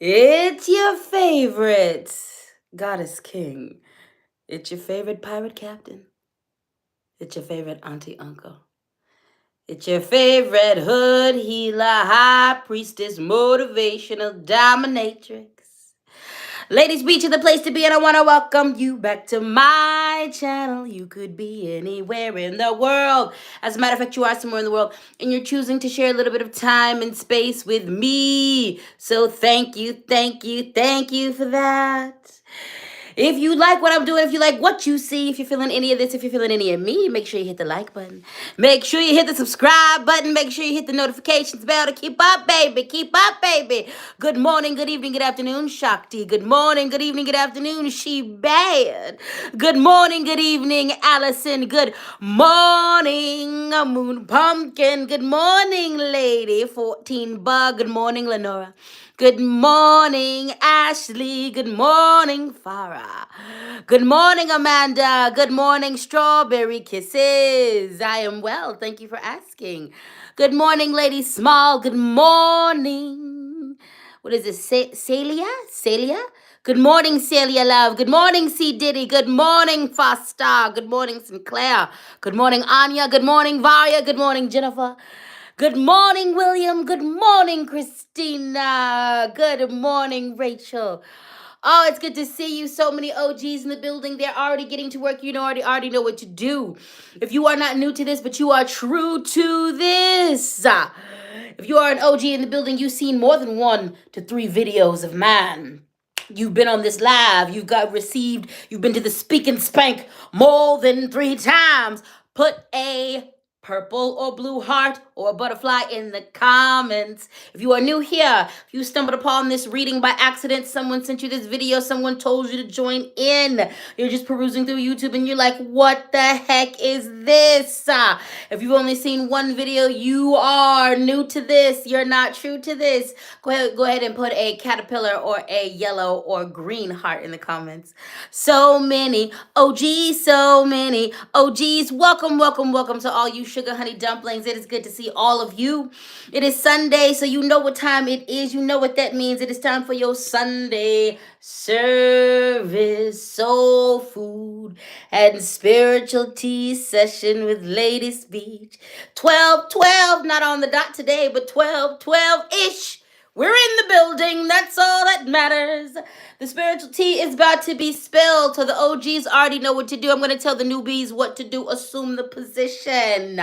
It's your favorite goddess king. It's your favorite pirate captain. It's your favorite auntie uncle. It's your favorite hood healer, high priestess, motivational dominatrix. Ladies Beach is the place to be, and I want to welcome you back to my channel. You could be anywhere in the world. As a matter of fact, you are somewhere in the world, and you're choosing to share a little bit of time and space with me. So thank you, thank you, thank you for that. If you like what I'm doing, if you like what you see, if you're feeling any of this, if you're feeling any of me, make sure you hit the like button. Make sure you hit the subscribe button. Make sure you hit the notifications bell to keep up, baby. Keep up, baby. Good morning, good evening, good afternoon, Shakti. Good morning, good evening, good afternoon, She Bad. Good morning, good evening, Allison. Good morning, Moon Pumpkin. Good morning, Lady 14 Bug. Good morning, Lenora. Good morning, Ashley. Good morning, Farah. Good morning, Amanda. Good morning, Strawberry Kisses. I am well. Thank you for asking. Good morning, Lady Small. Good morning. What is this? Celia? Celia? Good morning, Celia Love. Good morning, C. Diddy. Good morning, Foster. Good morning, Sinclair. Good morning, Anya. Good morning, Varia. Good morning, Jennifer. Good morning, William. Good morning, Christina. Good morning, Rachel. Oh, it's good to see you. So many OGs in the building. They're already getting to work. You know, already know what to do. If you are not new to this, but you are true to this. If you are an OG in the building, you've seen more than 1 to 3 videos of mine. You've been on this live. You've been to the Speak and Spank more than 3 times. Put a purple or blue heart or a butterfly in the comments. If you are new here, if you stumbled upon this reading by accident, someone sent you this video, someone told you to join in. You're just perusing through YouTube and you're like, what the heck is this? If you've only seen 1 video, you are new to this. You're not true to this. Go ahead and put a caterpillar or a yellow or green heart in the comments. So many OGs, so many OGs. Welcome, welcome, welcome to all you sugar honey dumplings. It is good to see all of you. It is Sunday, so you know what time it is. You know what that means. It is time for your Sunday service, soul food, and spiritual tea session with LadySpeech. 12:12, not on the dot today, but 12:12-ish. We're in the building. That's all that matters. The spiritual tea is about to be spilled, so the OGs already know what to do. I'm going to tell the newbies what to do. Assume the position.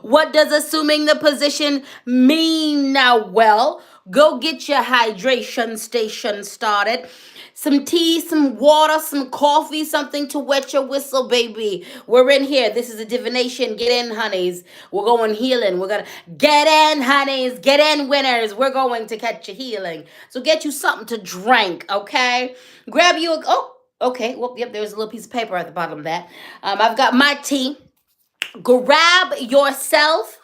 What does assuming the position mean now? Well, go get your hydration station started. Some tea, some water, some coffee, something to wet your whistle, baby. We're in here. This is a divination. Get in, honeys. We're going healing. We're going to get in, honeys. Get in, winners. We're going to catch you healing. So get you something to drink, okay? Grab you a... Oh, okay. Well, yep, there's a little piece of paper at the bottom of that. I've got my tea. Grab yourself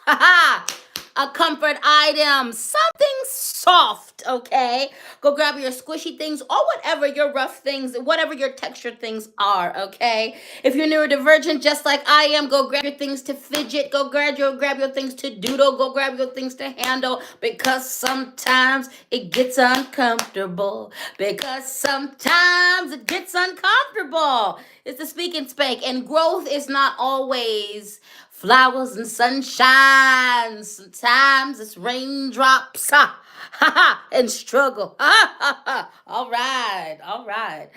a comfort item, something soft, okay? Go grab your squishy things or whatever your rough things, whatever your textured things are, okay? If you're neurodivergent, just like I am, go grab your things to fidget, go grab your things to doodle, go grab your things to handle, because sometimes it gets uncomfortable. Because sometimes it gets uncomfortable. It's the Speak and Spank, and growth is not always flowers and sunshine. Sometimes it's raindrops, and struggle. All right, all right.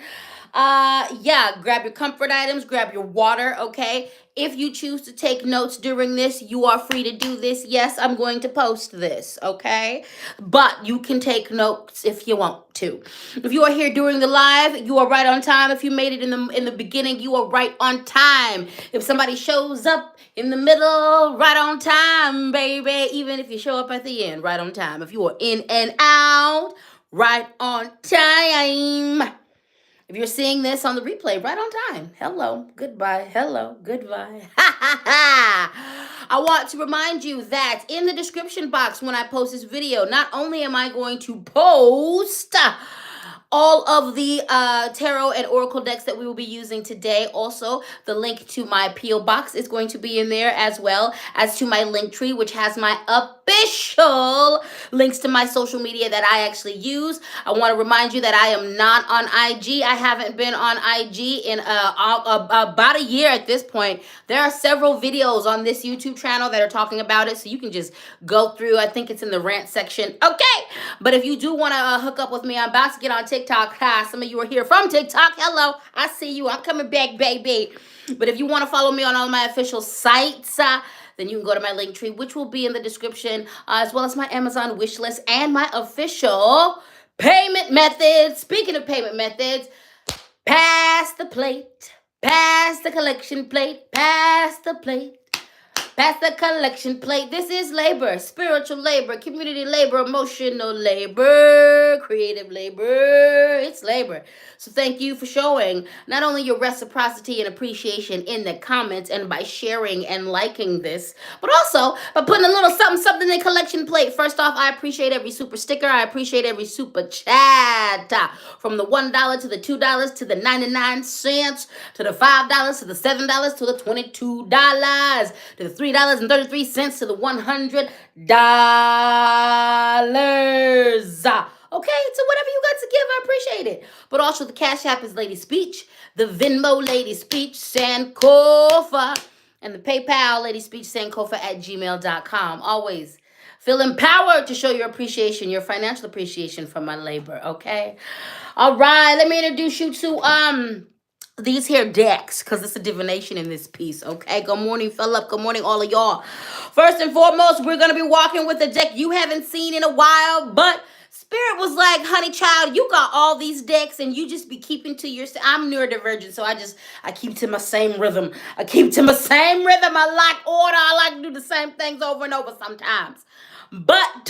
Yeah, grab your comfort items, grab your water, okay? If you choose to take notes during this, you are free to do this. Yes, I'm going to post this, okay? But you can take notes if you want to. If you are here during the live, you are right on time. If you made it in the beginning, you are right on time. If somebody shows up in the middle, right on time, baby. Even if you show up at the end, right on time. If you are in and out, right on time. If you're seeing this on the replay, right on time. Hello, goodbye. Hello, goodbye. I want to remind you that in the description box when I post this video, not only am I going to post all of the tarot and oracle decks that we will be using today. Also, the link to my P.O. box is going to be in there, as well as to my link tree, which has my official links to my social media that I actually use. I want to remind you that I am not on IG. I haven't been on IG in about a year at this point. There are several videos on this YouTube channel that are talking about it, so you can just go through. I think it's in the rant section. Okay, but if you do want to hook up with me, I'm about to get on TikTok. Hi, some of you are here from TikTok. Hello, I see you. I'm coming back, baby. But if you want to follow me on all my official sites, then you can go to my link tree, which will be in the description, as well as my Amazon wish list and my official payment methods. Speaking of payment methods, pass the plate, pass the collection plate, pass the plate. Pass the collection plate. This is labor, spiritual labor, community labor, emotional labor, creative labor. It's labor. So thank you for showing not only your reciprocity and appreciation in the comments and by sharing and liking this, but also by putting a little something in the collection plate. First off, I appreciate every super sticker. I appreciate every super chat. From the $1 to the $2 to the 99 cents to the $5 to the $7 to the $22 to the $3.33 to the $100. Okay, so whatever you got to give, I appreciate it. But also the Cash App is LadySpeech, the Venmo LadySpeech Sankofa, and the PayPal LadySpeech Sankofa at gmail.com. Always feel empowered to show your appreciation, your financial appreciation for my labor, okay? All right, let me introduce you to these here decks, because it's a divination in this piece, okay? Good morning, Philip. Good morning, all of y'all. First and foremost, we're going to be walking with a deck you haven't seen in a while, but Spirit was like, honey child, you got all these decks and you just be keeping to yourself. I'm neurodivergent, so I keep to my same rhythm. I like order. I like to do the same things over and over sometimes. But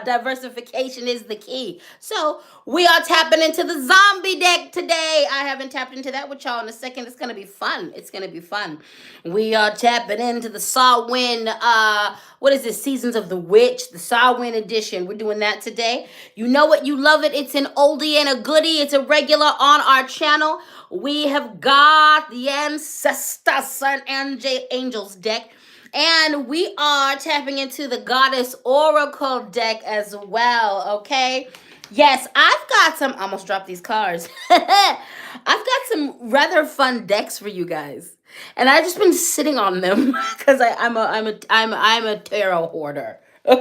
diversification is the key. So we are tapping into the zombie deck today. I haven't tapped into that with y'all in a second. It's gonna be fun. It's gonna be fun. We are tapping into the Samhain. What is this? Seasons of the Witch, the Samhain edition. We're doing that today. You know it, you love it. It's an oldie and a goodie. It's a regular on our channel. We have got the Ancestor Sun Angels deck. And we are tapping into the Goddess Oracle deck as well, okay? Yes, I've got some, I almost dropped these cards. I've got some rather fun decks for you guys. And I've just been sitting on them because I'm a tarot hoarder. But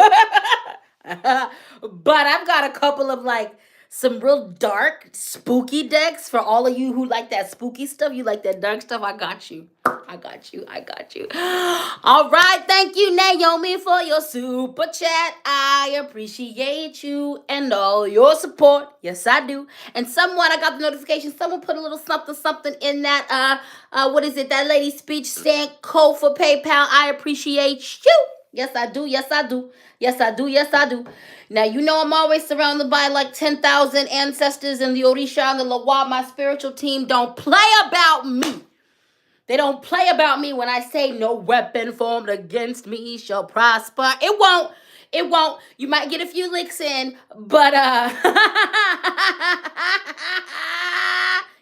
I've got a couple of like some real dark, spooky decks for all of you who like that spooky stuff. You like that dark stuff. I got you. All right. Thank you, Naomi, for your super chat. I appreciate you and all your support. Yes, I do. And someone, I got the notification. Someone put a little something in that, what is it? That LadySpeech Sankofa PayPal. I appreciate you. Yes, I do. Now, you know I'm always surrounded by like 10,000 ancestors and the Orisha and the Lawa. My spiritual team don't play about me. They don't play about me when I say no weapon formed against me shall prosper. It won't. You might get a few licks in, but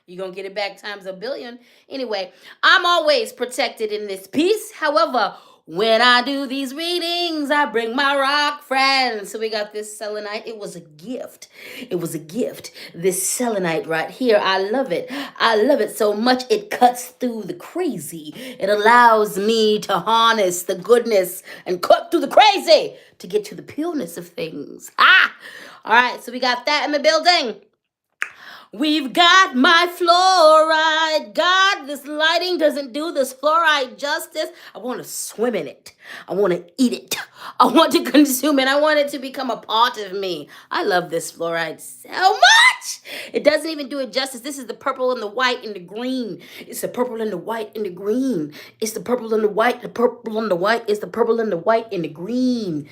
you're going to get it back times a billion. Anyway, I'm always protected in this piece. However, when I do these readings, I bring my rock friends. So we got this selenite. It was a gift. This selenite right here. I love it so much. It cuts through the crazy. It allows me to harness the goodness and cut through the crazy to get to the pureness of things. All right, so we got that in the building. We've got my fluoride. God, this lighting doesn't do this fluoride justice. I want to swim in it. I want to eat it. I want to consume it. I want it to become a part of me. I love this fluoride so much. It doesn't even do it justice. This is the purple and the white and the green. It's the purple and the white and the green. It's the purple and the white, the purple and the white. It's the purple and the white and the green.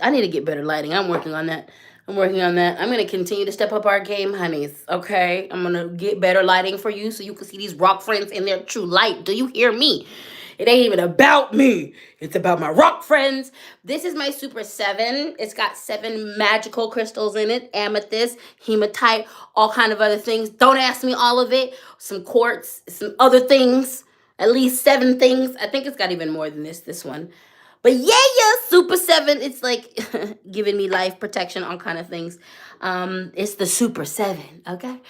I need to get better lighting. I'm working on that. I'm going to continue to step up our game, honeys, okay? I'm going to get better lighting for you so you can see these rock friends in their true light. Do you hear me? It ain't even about me. It's about my rock friends. This is my Super 7. It's got 7 magical crystals in it. Amethyst, hematite, all kind of other things. Don't ask me all of it. Some quartz, some other things. At least 7 things. I think it's got even more than this one. But yeah, Super 7, it's like giving me life protection, all kind of things. It's the Super 7, okay?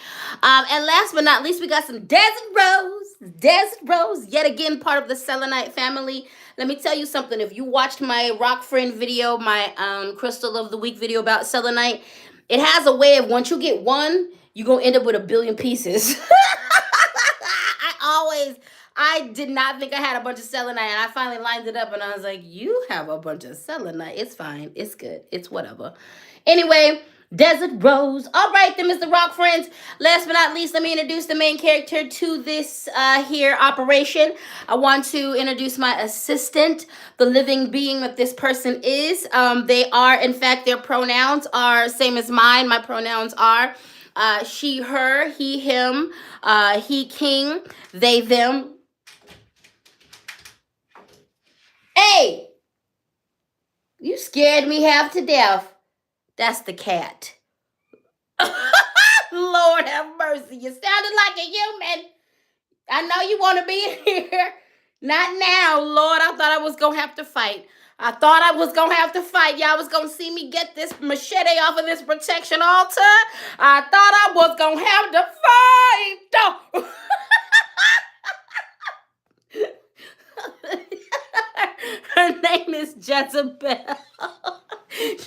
And last but not least, we got some Desert Rose. Desert Rose, yet again, part of the Selenite family. Let me tell you something. If you watched my Rock Friend video, my Crystal of the Week video about Selenite, it has a way of once you get one, you're going to end up with a billion pieces. I did not think I had a bunch of selenite, and I finally lined it up, and I was like, you have a bunch of selenite. It's fine. It's good. It's whatever. Anyway, Desert Rose. All right, then, Mr. Rock friends. Last but not least, let me introduce the main character to this here operation. I want to introduce my assistant, the living being that this person is. They are, in fact, their pronouns are same as mine. My pronouns are she, her, he, him, he, king, they, them. Hey! You scared me half to death. That's the cat. Lord have mercy. You sounded like a human. I know you want to be here. Not now, Lord. I thought I was going to have to fight. Y'all was going to see me get this machete off of this protection altar. I thought I was going to have to fight. Her name is Jezebel.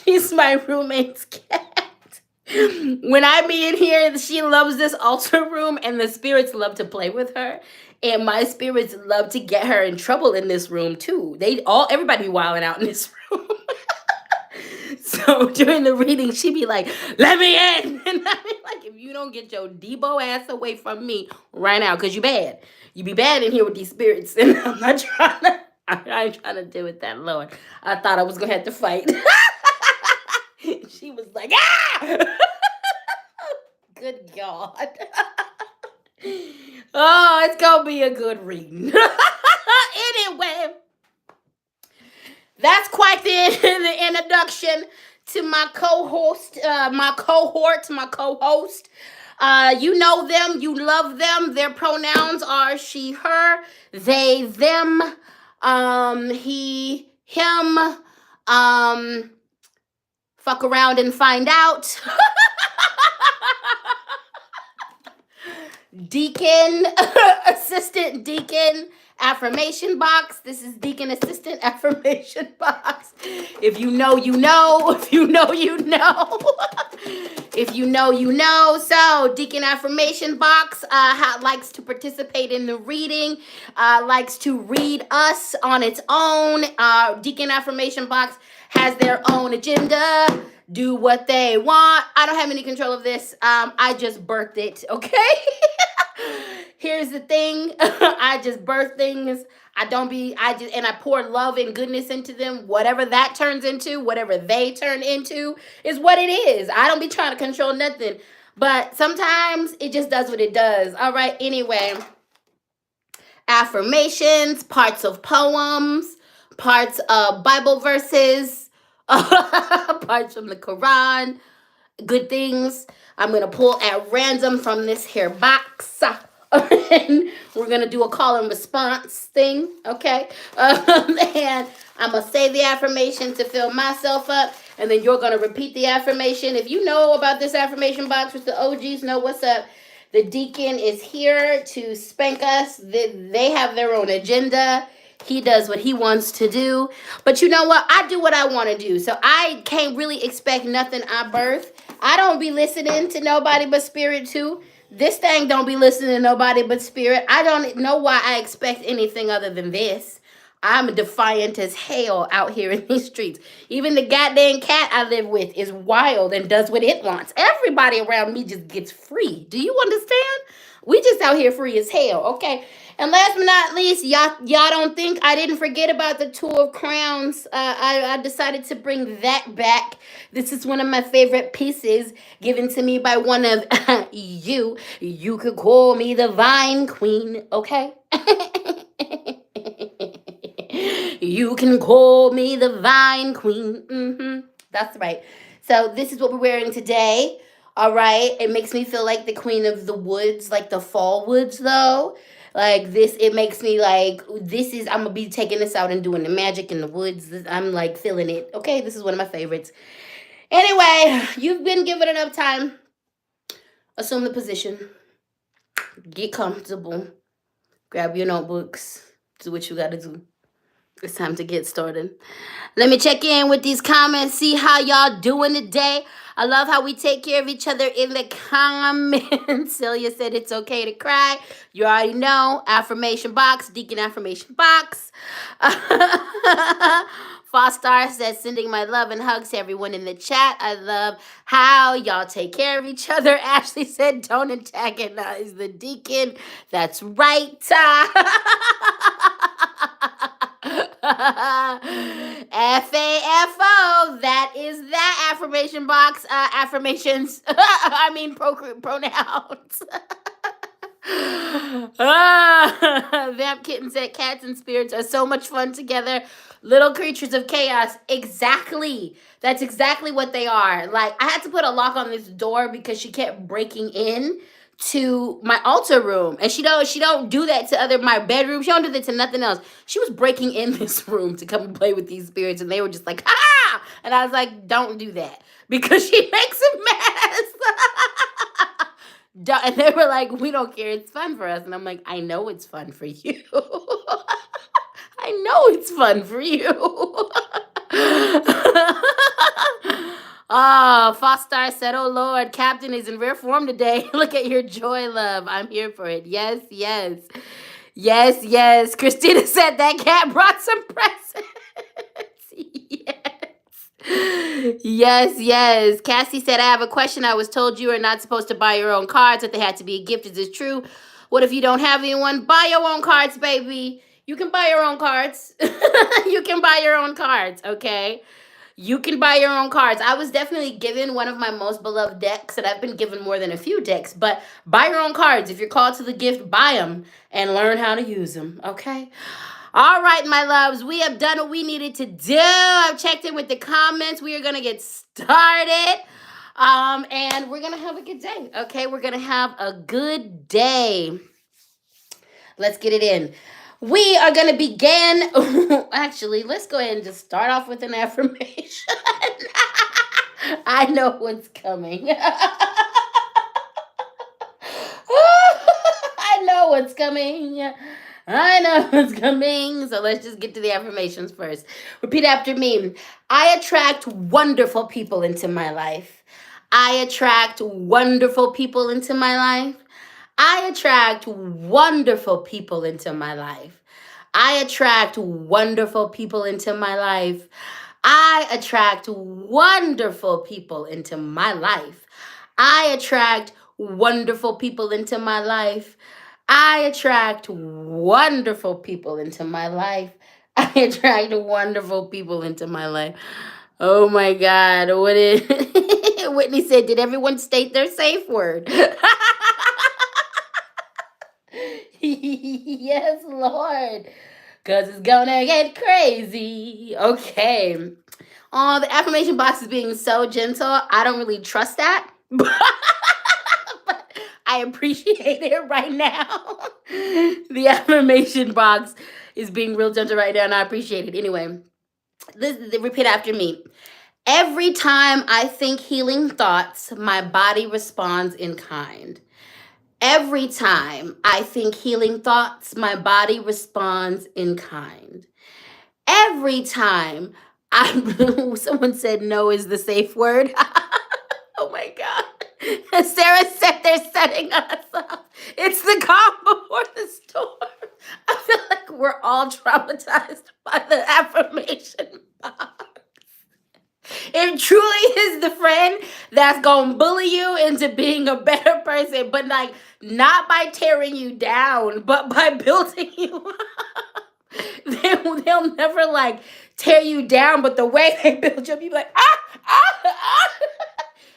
She's my roommate's cat. When I be in here, she loves this altar room, and the spirits love to play with her. And my spirits love to get her in trouble in this room too. Everybody be wilding out in this room. So during the reading, she'd be like, "Let me in," and I be like, "If you don't get your Debo ass away from me right now, cause you bad. You be bad in here with these spirits, and I'm not trying to. I ain't trying to deal with that, Lord. I thought I was gonna have to fight." She was like, "Ah!" Good God. Oh, it's gonna be a good reading. Anyway, that's quite the introduction to my co-host, my co-host. You know them, you love them. Their pronouns are she, her, they, them, he, him, fuck around and find out. Deacon, assistant deacon, affirmation box. This is deacon assistant affirmation box. If you know, you know. If you know, you know. If you know, you know. So deacon affirmation box likes to participate in the reading, likes to read us on its own. Deacon affirmation box has their own agenda. Do what they want. I don't have any control of this. I just birthed it, okay? Here's the thing. I just birth things. And I pour love and goodness into them. Whatever that turns into, whatever they turn into is what it is. I don't be trying to control nothing. But sometimes it just does what it does. All right, anyway. Affirmations, parts of poems, parts of Bible verses, parts from the Quran, good things. I'm going to pull at random from this here box. And we're going to do a call and response thing, okay? And I'm going to say the affirmation to fill myself up, and then you're going to repeat the affirmation. If you know about this affirmation box, which the OGs know what's up, the deacon is here to spank us. They have their own agenda. He does what he wants to do. But you know what? I do what I want to do. So I can't really expect nothing I birth. I don't be listening to nobody but spirit too. This thing don't be listening to nobody but spirit. I don't know why I expect anything other than this. I'm defiant as hell out here in these streets. Even the goddamn cat I live with is wild and does what it wants. Everybody around me just gets free. Do you understand? We just out here free as hell, okay? And last but not least, y'all don't think I didn't forget about the Two of Crowns. I decided to bring that back. This is one of my favorite pieces given to me by one of you. You could call me the Vine Queen, okay? You can call me the Vine Queen. That's right. So this is what we're wearing today. All right. It makes me feel like the queen of the woods, like the fall woods, though. Like this, it makes me like, I'm gonna be taking this out and doing the magic in the woods. I'm like feeling it. Okay, this is one of my favorites. Anyway, you've been given enough time. Assume the position. Get comfortable. Grab your notebooks. Do what you gotta do. It's time to get started. Let me check in with these comments, see how y'all doing today. I love how we take care of each other in the comments. Celia said it's okay to cry. You already know. Affirmation box, Deacon affirmation box. Fostar says sending my love and hugs to everyone in the chat. I love how y'all take care of each other. Ashley said don't antagonize the deacon. That's right. FAFO, that is that affirmation box. Affirmations. I mean pronouns. Vamp Kitten said cats and spirits are so much fun together. Little creatures of chaos. Exactly. That's exactly what they are. Like, I had to put a lock on this door because she kept breaking in to my altar room, and she don't do that to my bedroom. She don't do that to nothing else. She was breaking in this room to come and play with these spirits, and they were just like, ah, and I was like, don't do that because she makes a mess. And they were like, we don't care, it's fun for us. And I'm like, I know it's fun for you. I know it's fun for you. Fostar said, oh Lord, Captain is in rare form today. Look at your joy, love. I'm here for it. Yes, yes. Yes, yes. Christina said that cat brought some presents. Yes. Yes, yes. Cassie said, I have a question. I was told you are not supposed to buy your own cards, that they had to be a gift. Is this true? What if you don't have anyone? Buy your own cards, baby. You can buy your own cards. You can buy your own cards, okay? You can buy your own cards. I was definitely given one of my most beloved decks, and I've been given more than a few decks, but buy your own cards. If you're called to the gift, buy them and learn how to use them, okay? All right, my loves, we have done what we needed to do. I've checked in with the comments. We are going to get started, and we're going to have a good day, okay? We're going to have a good day. Let's get it in. We are going to begin. Actually, let's go ahead and just start off with an affirmation. I know what's coming. I know what's coming. I know what's coming. So let's just get to the affirmations first. Repeat after me. I attract wonderful people into my life. I attract wonderful people into my life. I attract wonderful people into my life. I attract wonderful people into my life. I attract wonderful people into my life. I attract wonderful people into my life. I attract wonderful people into my life. I attract wonderful people into my life. Oh my God. What is Whitney said, did everyone state their safe word? Yes, Lord. Because it's gonna get crazy. Okay. Oh, the affirmation box is being so gentle. I don't really trust that. But I appreciate it right now. The affirmation box is being real gentle right now, and I appreciate it. Anyway, repeat after me. Every time I think healing thoughts, my body responds in kind. Every time I think healing thoughts, my body responds in kind. Every time someone said no is the safe word. Oh my God. Sarah said they're setting us up. It's the calm before the storm. I feel like we're all traumatized by the affirmation box. It truly is the friend that's going to bully you into being a better person, but like not by tearing you down, but by building you up. They'll never like tear you down, but the way they build you up, you be like, ah, ah, ah.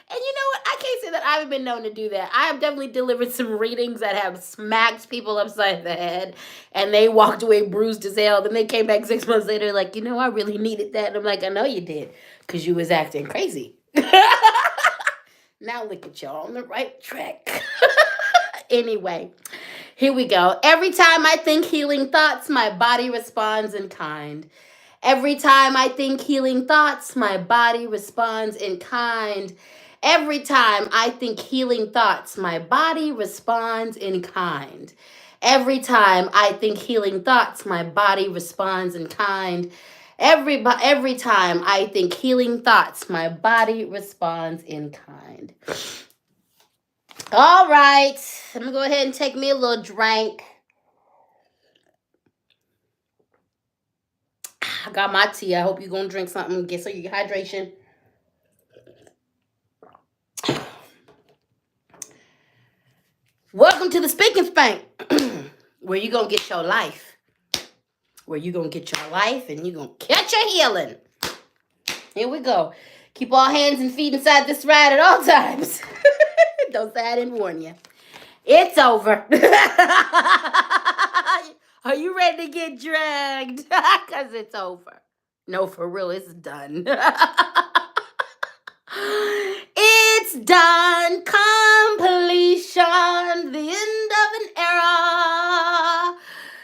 And you know what? I can't say that I haven't been known to do that. I have definitely delivered some readings that have smacked people upside the head, and they walked away bruised as hell. Then they came back 6 months later like, you know, I really needed that. And I'm like, I know you did, because you was acting crazy. Now look at y'all on the right track. Anyway, Here we go. Every time I think healing thoughts, my body responds in kind. Every time I think healing thoughts, my body responds in kind. Every time I think healing thoughts, my body responds in kind. Every time I think healing thoughts, my body responds in kind. Every time I think healing thoughts, my body responds in kind. All right, I'm gonna go ahead and take me a little drink. I got my tea. I hope you're gonna drink something, get some hydration. Welcome to the Speaking Spank, where you gonna get your life. Where you gonna get your life and you gonna catch your healing. Here we go. Keep all hands and feet inside this ride at all times. Don't say I didn't warn you. It's over. Are you ready to get dragged? Because it's over. No, for real, it's done. It's done. Completion. The end of an era.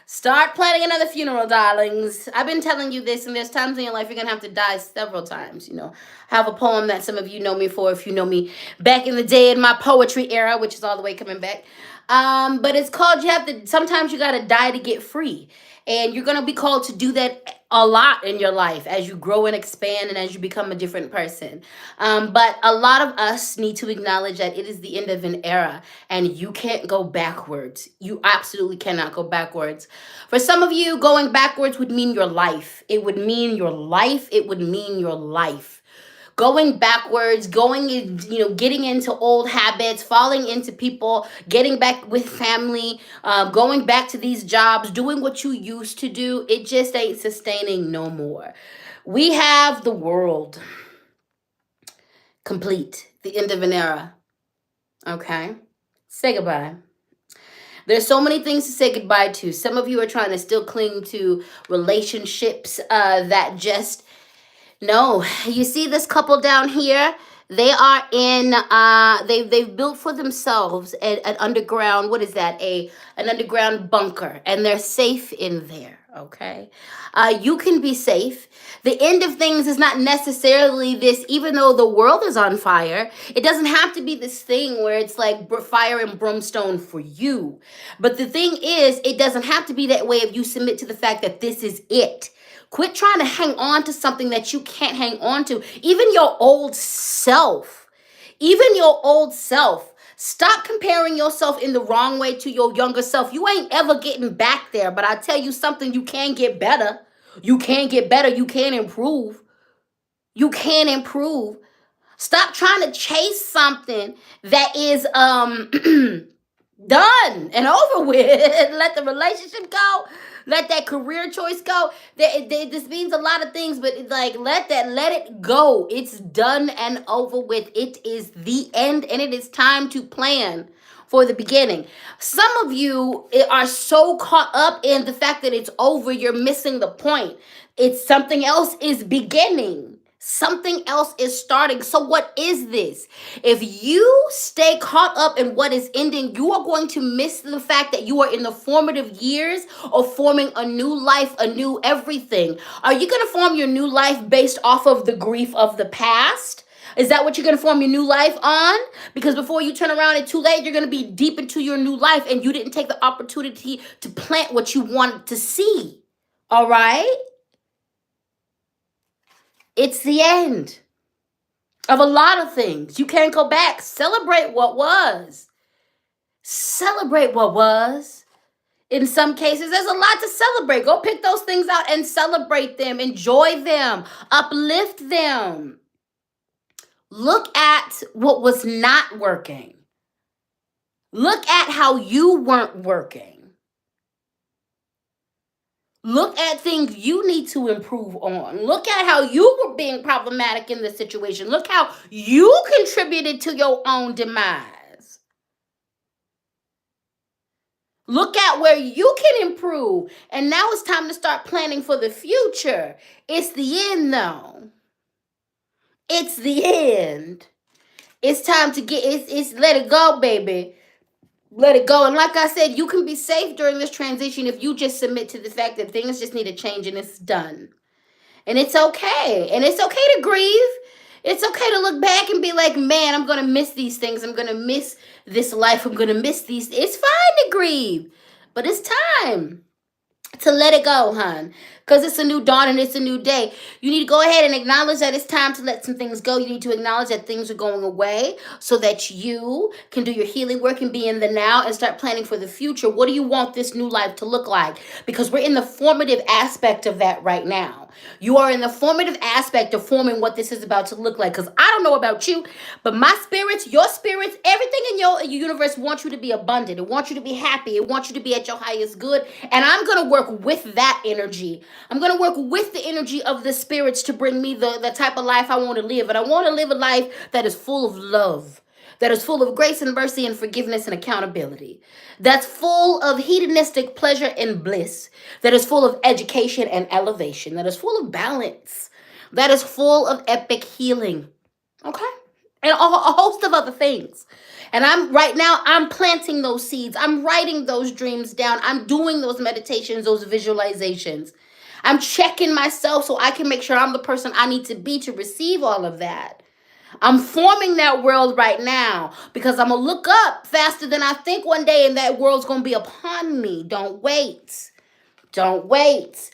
Start planning another funeral, darlings. I've been telling you this, and there's times in your life you're going to have to die several times, I have a poem that some of you know me for, if you know me back in the day in my poetry era, which is all the way coming back. But it's called, sometimes you got to die to get free. And you're going to be called to do that a lot in your life as you grow and expand and as you become a different person. But a lot of us need to acknowledge that it is the end of an era and you can't go backwards. You absolutely cannot go backwards. For some of you, going backwards would mean your life. It would mean your life. It would mean your life. Going backwards, getting into old habits, falling into people, getting back with family, going back to these jobs, doing what you used to do, it just ain't sustaining no more. We have the world complete, the end of an era. Okay? Say goodbye. There's so many things to say goodbye to. Some of you are trying to still cling to relationships that just... No, you see this couple down here? They are in, they've built for themselves an underground, what is that? An underground bunker, and they're safe in there, okay? You can be safe. The end of things is not necessarily this, even though the world is on fire, it doesn't have to be this thing where it's like fire and brimstone for you. But the thing is, it doesn't have to be that way if you submit to the fact that this is it. Quit trying to hang on to something that you can't hang on to. Even your old self. Even your old self. Stop comparing yourself in the wrong way to your younger self. You ain't ever getting back there. But I tell you something, you can get better. You can get better. You can improve. You can improve. Stop trying to chase something that is done and over with. Let the relationship go. Let that career choice go. This means a lot of things, but it's like, let it go. It's done and over with. It is the end, and it is time to plan for the beginning. Some of you are so caught up in the fact that it's over, you're missing the point. It's something else is beginning. Something else is starting. So what is this? If you stay caught up in what is ending, you are going to miss the fact that you are in the formative years of forming a new life, a new everything. Are you going to form your new life based off of the grief of the past? Is that what you're going to form your new life on? Because before you turn around, it's too late. You're going to be deep into your new life and you didn't take the opportunity to plant what you wanted to see. All right? It's the end of a lot of things. You can't go back. Celebrate what was. Celebrate what was. In some cases, there's a lot to celebrate. Go pick those things out and celebrate them. Enjoy them. Uplift them. Look at what was not working. Look at how you weren't working. Look at things you need to improve on. Look at how you were being problematic in this situation. Look how you contributed to your own demise. Look at where you can improve. And now it's time to start planning for the future. It's the end, though. It's the end. It's time to it's let it go, baby. Let it go. And like I said, you can be safe during this transition if you just submit to the fact that things just need to change and it's done. And it's okay. And it's okay to grieve. It's okay to look back and be like, man, I'm going to miss these things. I'm going to miss this life. I'm going to miss these. It's fine to grieve. But it's time to let it go, hon. Because it's a new dawn and it's a new day. You need to go ahead and acknowledge that it's time to let some things go. You need to acknowledge that things are going away so that you can do your healing work and be in the now and start planning for the future. What do you want this new life to look like? Because we're in the formative aspect of that right now. You are in the formative aspect of forming what this is about to look like. Because I don't know about you, but my spirits, your spirits, everything in your universe wants you to be abundant. It wants you to be happy. It wants you to be at your highest good. And I'm going to work with that energy. I'm going to work with the energy of the spirits to bring me the type of life I want to live. And I want to live a life that is full of love, that is full of grace and mercy and forgiveness and accountability, that's full of hedonistic pleasure and bliss, that is full of education and elevation, that is full of balance, that is full of epic healing. Okay? And a host of other things. And I'm planting those seeds. I'm writing those dreams down. I'm doing those meditations, those visualizations. I'm checking myself so I can make sure I'm the person I need to be to receive all of that. I'm forming that world right now because I'm going to look up faster than I think one day and that world's going to be upon me. Don't wait. Don't wait.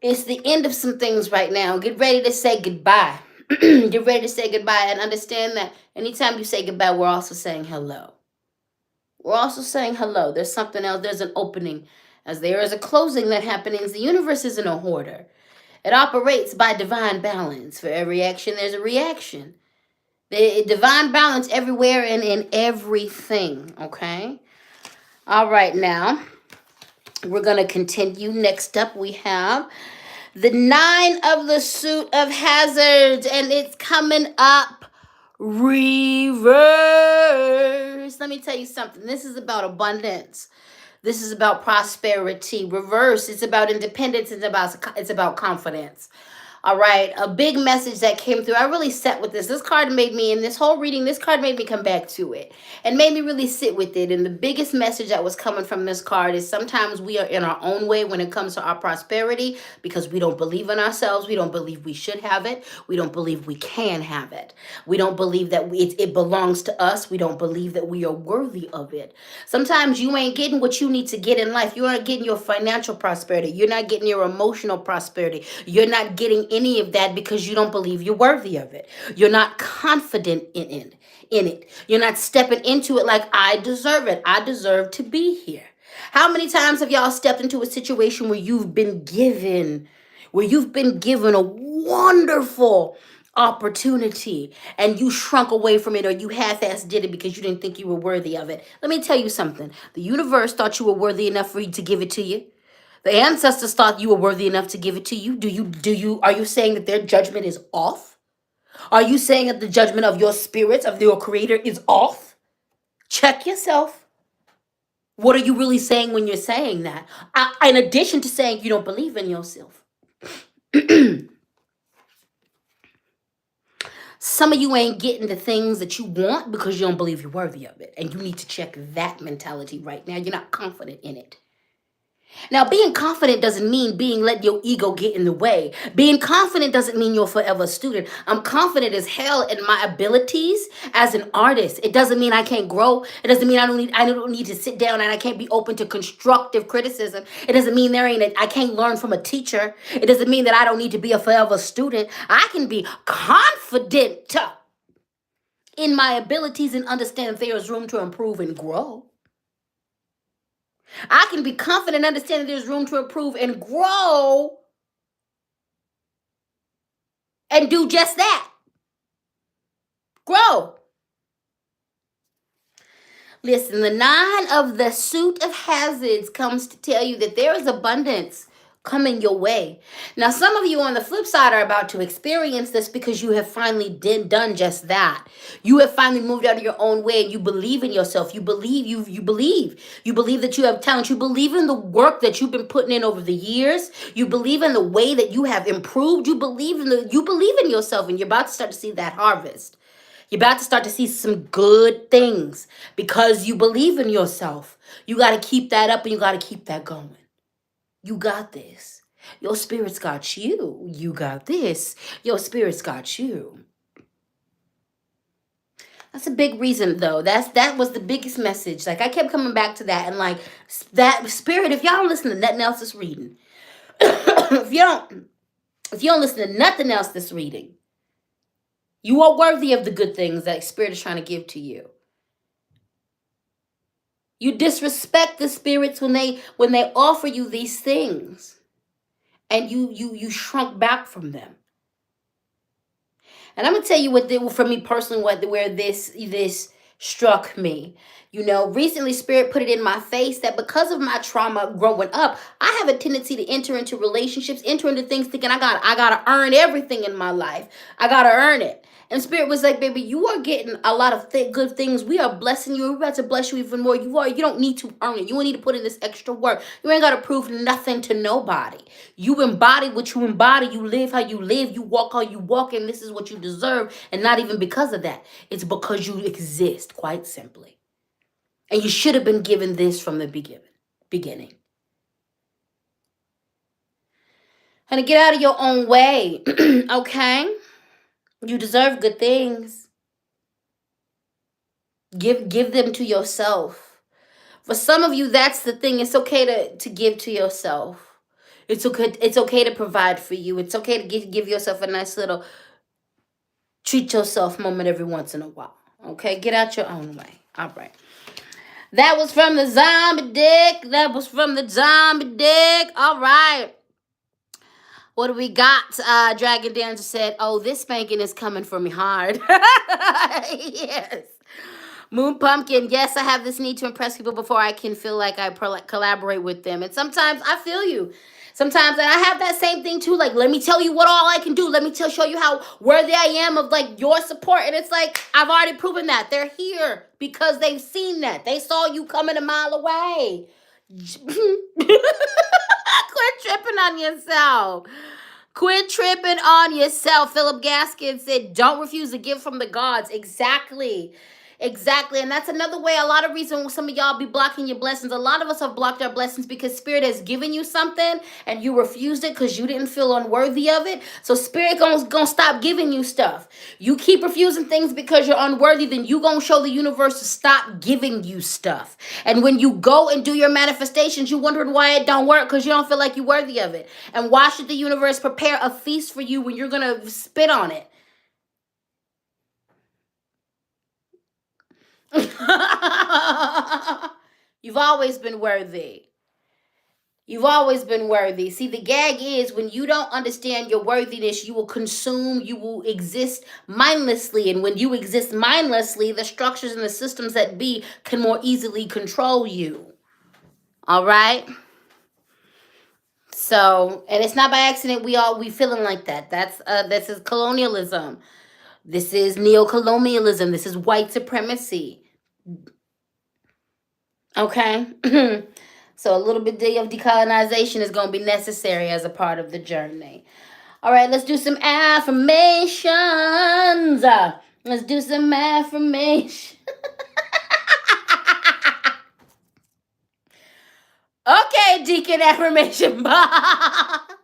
It's the end of some things right now. Get ready to say goodbye. Get ready to say goodbye and understand that anytime you say goodbye, we're also saying hello. We're also saying hello. There's something else. There's an opening. As there is a closing that happens, the universe isn't a hoarder. It operates by divine balance. For every action, there's a reaction. The divine balance everywhere and in everything. Okay? All right, now we're going to continue. Next up, we have the 9 of the suit of hazards, and it's coming up reverse. Let me tell you something. This is about abundance. This is about prosperity. Reverse. It's about independence. It's about confidence. All right, a big message that came through. I really sat with this. This card made me, in this whole reading, this card made me come back to it and made me really sit with it. And the biggest message that was coming from this card is sometimes we are in our own way when it comes to our prosperity because we don't believe in ourselves. We don't believe we should have it. We don't believe we can have it. We don't believe that it belongs to us. We don't believe that we are worthy of it. Sometimes you ain't getting what you need to get in life. You aren't getting your financial prosperity. You're not getting your emotional prosperity. You're not getting any of that because you don't believe you're worthy of it. You're not confident in it. You're not stepping into it like, I deserve it. I deserve to be here. How many times have y'all stepped into a situation where you've been given a wonderful opportunity and you shrunk away from it, or you half-ass did it because you didn't think you were worthy of it? Let me tell you something. The universe thought you were worthy enough for you to give it to you. The ancestors thought you were worthy enough to give it to you. Are you saying that their judgment is off? Are you saying that the judgment of your spirits, of your creator, is off? Check yourself. What are you really saying when you're saying that? In addition to saying you don't believe in yourself. Some of you ain't getting the things that you want because you don't believe you're worthy of it. And you need to check that mentality right now. You're not confident in it. Now, being confident doesn't mean let your ego get in the way. Being confident doesn't mean you're forever a student. I'm confident as hell in my abilities as an artist. It doesn't mean I can't grow. It doesn't mean I don't need to sit down and I can't be open to constructive criticism. It doesn't mean I can't learn from a teacher. It doesn't mean that I don't need to be a forever student. I can be confident in my abilities and understand there is room to improve and grow. I can be confident and understand that there's room to improve and grow and do just that. Grow. Listen, the 9 of the suit of hazards comes to tell you that there is abundance coming your way. Now, some of you on the flip side are about to experience this because you have finally done just that. You have finally moved out of your own way and you believe in yourself. You believe that you have talent. You believe in the work that you've been putting in over the years. You believe in the way that you have improved. You believe in yourself, and you're about to start to see that harvest. You're about to start to see some good things because you believe in yourself. You got to keep that up and you got to keep that going. You got this. Your spirit's got you. You got this. Your spirit's got you. That's a big reason though. That was the biggest message. Like I kept coming back to that and like that spirit, if y'all don't listen to nothing else that's reading, if you don't listen to nothing else that's reading, you are worthy of the good things that spirit is trying to give to you. You disrespect the spirits when they offer you these things and you shrunk back from them. And I'm gonna tell you what did for me personally, where this struck me. You know, recently Spirit put it in my face that because of my trauma growing up, I have a tendency to enter into relationships, enter into things thinking I gotta earn everything in my life. I gotta earn it. And Spirit was like, baby, you are getting a lot of good things. We are blessing you. We're about to bless you even more. You don't need to earn it. You don't need to put in this extra work. You ain't got to prove nothing to nobody. You embody what you embody. You live how you live. You walk how you walk. And this is what you deserve. And not even because of that. It's because you exist, quite simply. And you should have been given this from the beginning. Honey, get out of your own way. Okay? You deserve good things. Give them to yourself. For some of you, that's the thing. It's okay to give to yourself. It's okay to provide for you. It's okay to give yourself a nice little treat yourself moment every once in a while. Okay? Get out your own way. All right. That was from the zombie dick. All right. What do we got? Dragon Dancer said, oh, this spanking is coming for me hard. Yes. Moon Pumpkin, yes, I have this need to impress people before I can feel like I collaborate with them. And sometimes I feel you. Sometimes, and I have that same thing too. Like, let me tell you what all I can do. Let me show you how worthy I am of like your support. And it's like, I've already proven that. They're here because they've seen that. They saw you coming a mile away. Quit tripping on yourself. Quit tripping on yourself. Philip Gaskin said, don't refuse a gift from the gods. Exactly. And that's another way, a lot of reason some of y'all be blocking your blessings. A lot of us have blocked our blessings because Spirit has given you something and you refused it because you didn't feel unworthy of it. So Spirit gonna stop giving you stuff. You keep refusing things because you're unworthy, then you gonna show the universe to stop giving you stuff. And when you go and do your manifestations, you wondering why it don't work because you don't feel like you're worthy of it. And why should the universe prepare a feast for you when you're gonna spit on it? You've always been worthy. You've always been worthy. See, the gag is when you don't understand your worthiness, you will consume, you will exist mindlessly. And when you exist mindlessly, the structures and the systems that be can more easily control you. All right? So, and it's not by accident we feeling like that. This is colonialism. This is neo-colonialism. This is white supremacy. Okay? So a little bit of decolonization is going to be necessary as a part of the journey. All right, let's do some affirmations. Let's do some affirmations. Okay, Deacon Affirmation Box.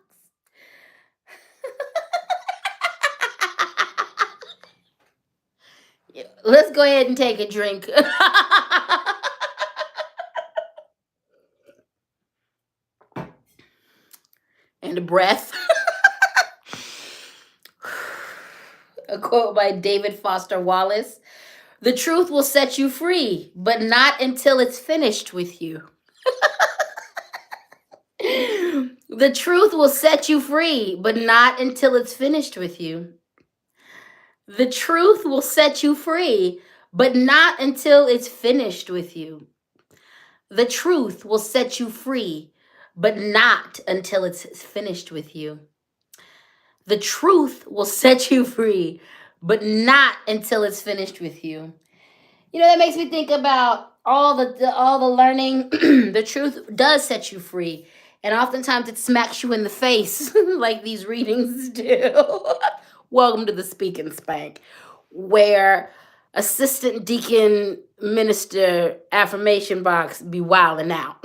Let's go ahead and take a drink. And a breath. A quote by David Foster Wallace. The truth will set you free, but not until it's finished with you. The truth will set you free, but not until it's finished with you. The truth will set you free, but not until it's finished with you. The truth will set you free, but not until it's finished with you. The truth will set you free, but not until it's finished with you. You know, that makes me think about all the learning. The truth does set you free. And oftentimes it smacks you in the face like these readings do. Welcome to the Speak and Spank. where assistant deacon minister affirmation box be wilding out.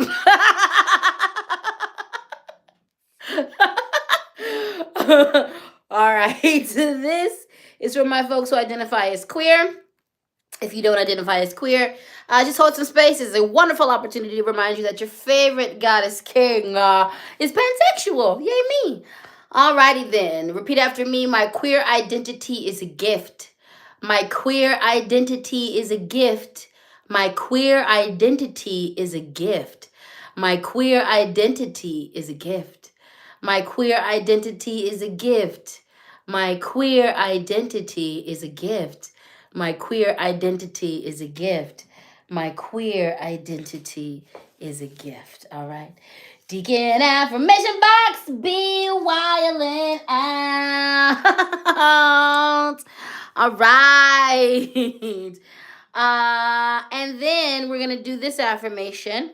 All right, so this is for my folks who identify as queer. If you don't identify as queer, just hold some space. It's a wonderful opportunity to remind you that your favorite goddess king is pansexual. Yay me. Alrighty then. Repeat after me. My queer identity is a gift. My queer identity is a gift. My queer identity is a gift. My queer identity is a gift. My queer identity is a gift. My queer identity is a gift. My queer identity is a gift. My queer identity is a gift. All right. Deacon affirmation box, be wildin' out. All right. And then we're going to do this affirmation.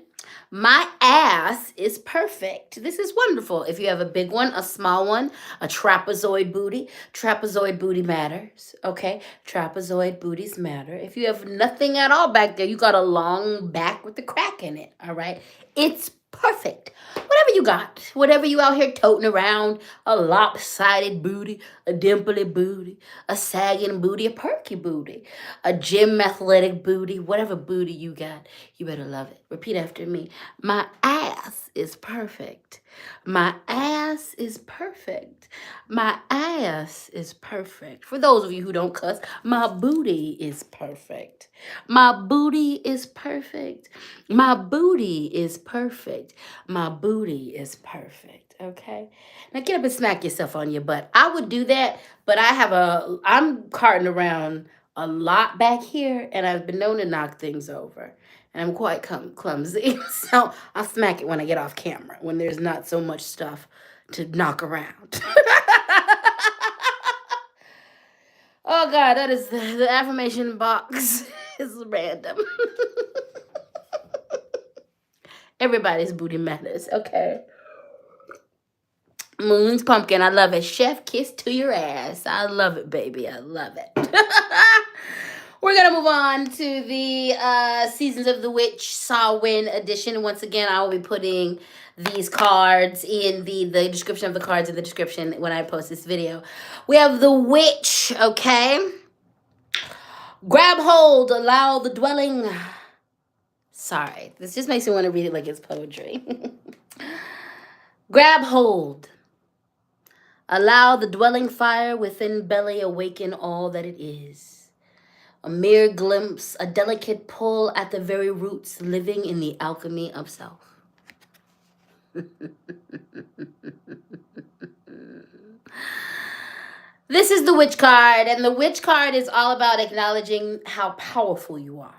My ass is perfect. This is wonderful. If you have a big one, a small one, a trapezoid booty matters. Okay? Trapezoid booties matter. If you have nothing at all back there, you got a long back with a crack in it. All right? It's perfect. Whatever you got, whatever you out here toting around, a lopsided booty, a dimply booty, a sagging booty, a perky booty, a gym athletic booty, whatever booty you got, you better love it. Repeat after me. My ass is perfect. My ass is perfect. My ass is perfect. For those of you who don't cuss, my booty is perfect. My booty is perfect. My booty is perfect. My booty is perfect. Okay? Now get up and smack yourself on your butt. I would do that, but I'm carting around a lot back here, and I've been known to knock things over. And I'm quite clumsy. So I'll smack it when I get off camera, when there's not so much stuff to knock around. Oh God, that is the affirmation box is random. Everybody's booty matters, okay? Moon's pumpkin, I love it. Chef kiss to your ass. I love it, baby. I love it. We're going to move on to the Seasons of the Witch Samhain edition. Once again, I will be putting these cards in the description of the cards in the description when I post this video. We have the witch, okay? Grab hold, allow the dwelling. Sorry, this just makes me want to read it like it's poetry. Grab hold. Allow the dwelling fire within belly awaken all that it is. A mere glimpse, a delicate pull at the very roots, living in the alchemy of self. This is the witch card, and the witch card is all about acknowledging how powerful you are.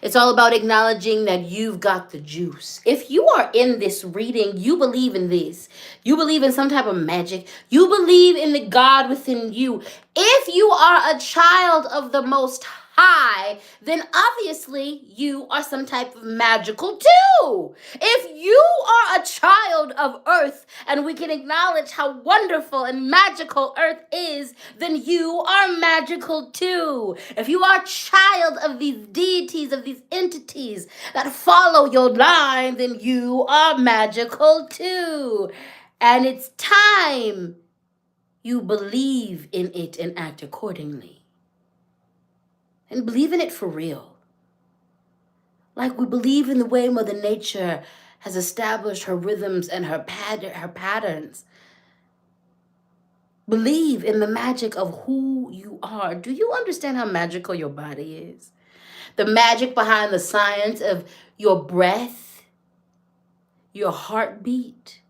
It's all about acknowledging that you've got the juice. If you are in this reading, you believe in this. You believe in some type of magic. You believe in the God within you. If you are a child of the Most High, then obviously you are some type of magical too. If you are a child of Earth, and we can acknowledge how wonderful and magical Earth is, then you are magical too. If you are a child of these deities, of these entities that follow your line, then you are magical too. And it's time you believe in it and act accordingly. And believe in it for real. Like we believe in the way Mother Nature has established her rhythms and her patterns. Believe in the magic of who you are. Do you understand how magical your body is? The magic behind the science of your breath, your heartbeat,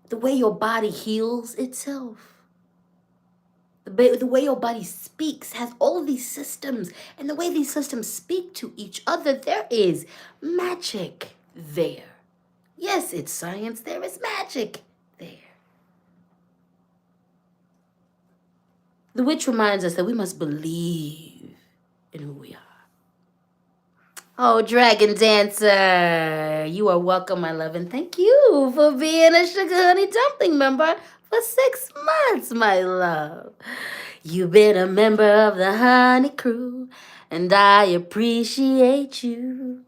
the way your body heals itself. The way your body speaks has all of these systems, and the way these systems speak to each other, there is magic there. Yes, it's science. There is magic there. The witch reminds us that we must believe in who we are. Oh, Dragon Dancer, you are welcome, my love, and thank you for being a Sugar Honey Dumpling member for 6 months, my love. You've been a member of the Honey Crew, and I appreciate you.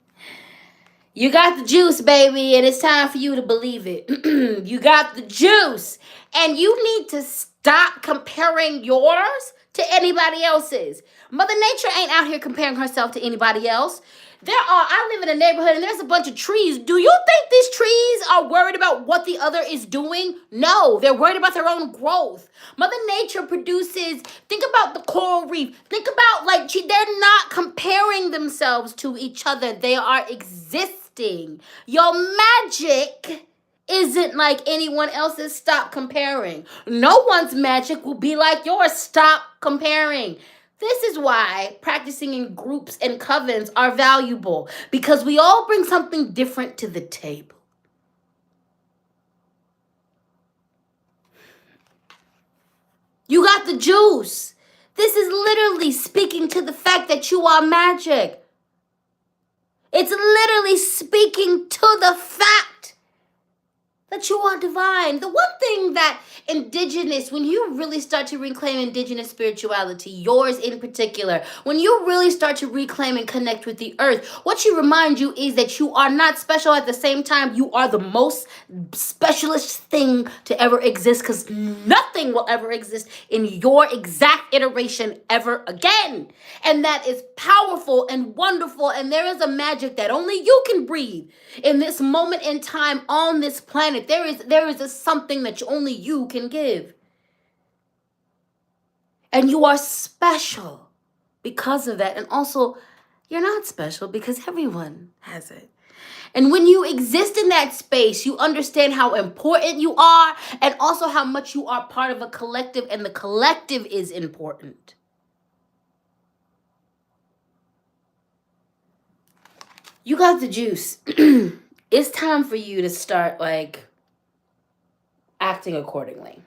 You got the juice, baby, and it's time for you to believe it. You got the juice, and you need to stop comparing yours to anybody else's. Mother Nature ain't out here comparing herself to anybody else. I live in a neighborhood and there's a bunch of trees. Do you think these trees are worried about what the other is doing? No, they're worried about their own growth. Mother Nature produces, think about the coral reef. Think about they're not comparing themselves to each other. They are existing. Your magic isn't like anyone else's. Stop comparing. No one's magic will be like yours. Stop comparing. This is why practicing in groups and covens are valuable, because we all bring something different to the table. You got the juice. This is literally speaking to the fact that you are magic. It's literally speaking to the fact that you are divine. The one thing that when you really start to reclaim indigenous spirituality, yours in particular, when you really start to reclaim and connect with the earth, what she reminds you is that you are not special. At the same time, you are the most specialist thing to ever exist, because nothing will ever exist in your exact iteration ever again. And that is powerful and wonderful, and there is a magic that only you can breathe in this moment in time on this planet. There is a something that only you can give. And you are special because of that. And also, you're not special because everyone has it. And when you exist in that space, you understand how important you are, and also how much you are part of a collective, and the collective is important. You got the juice. It's time for you to start acting accordingly.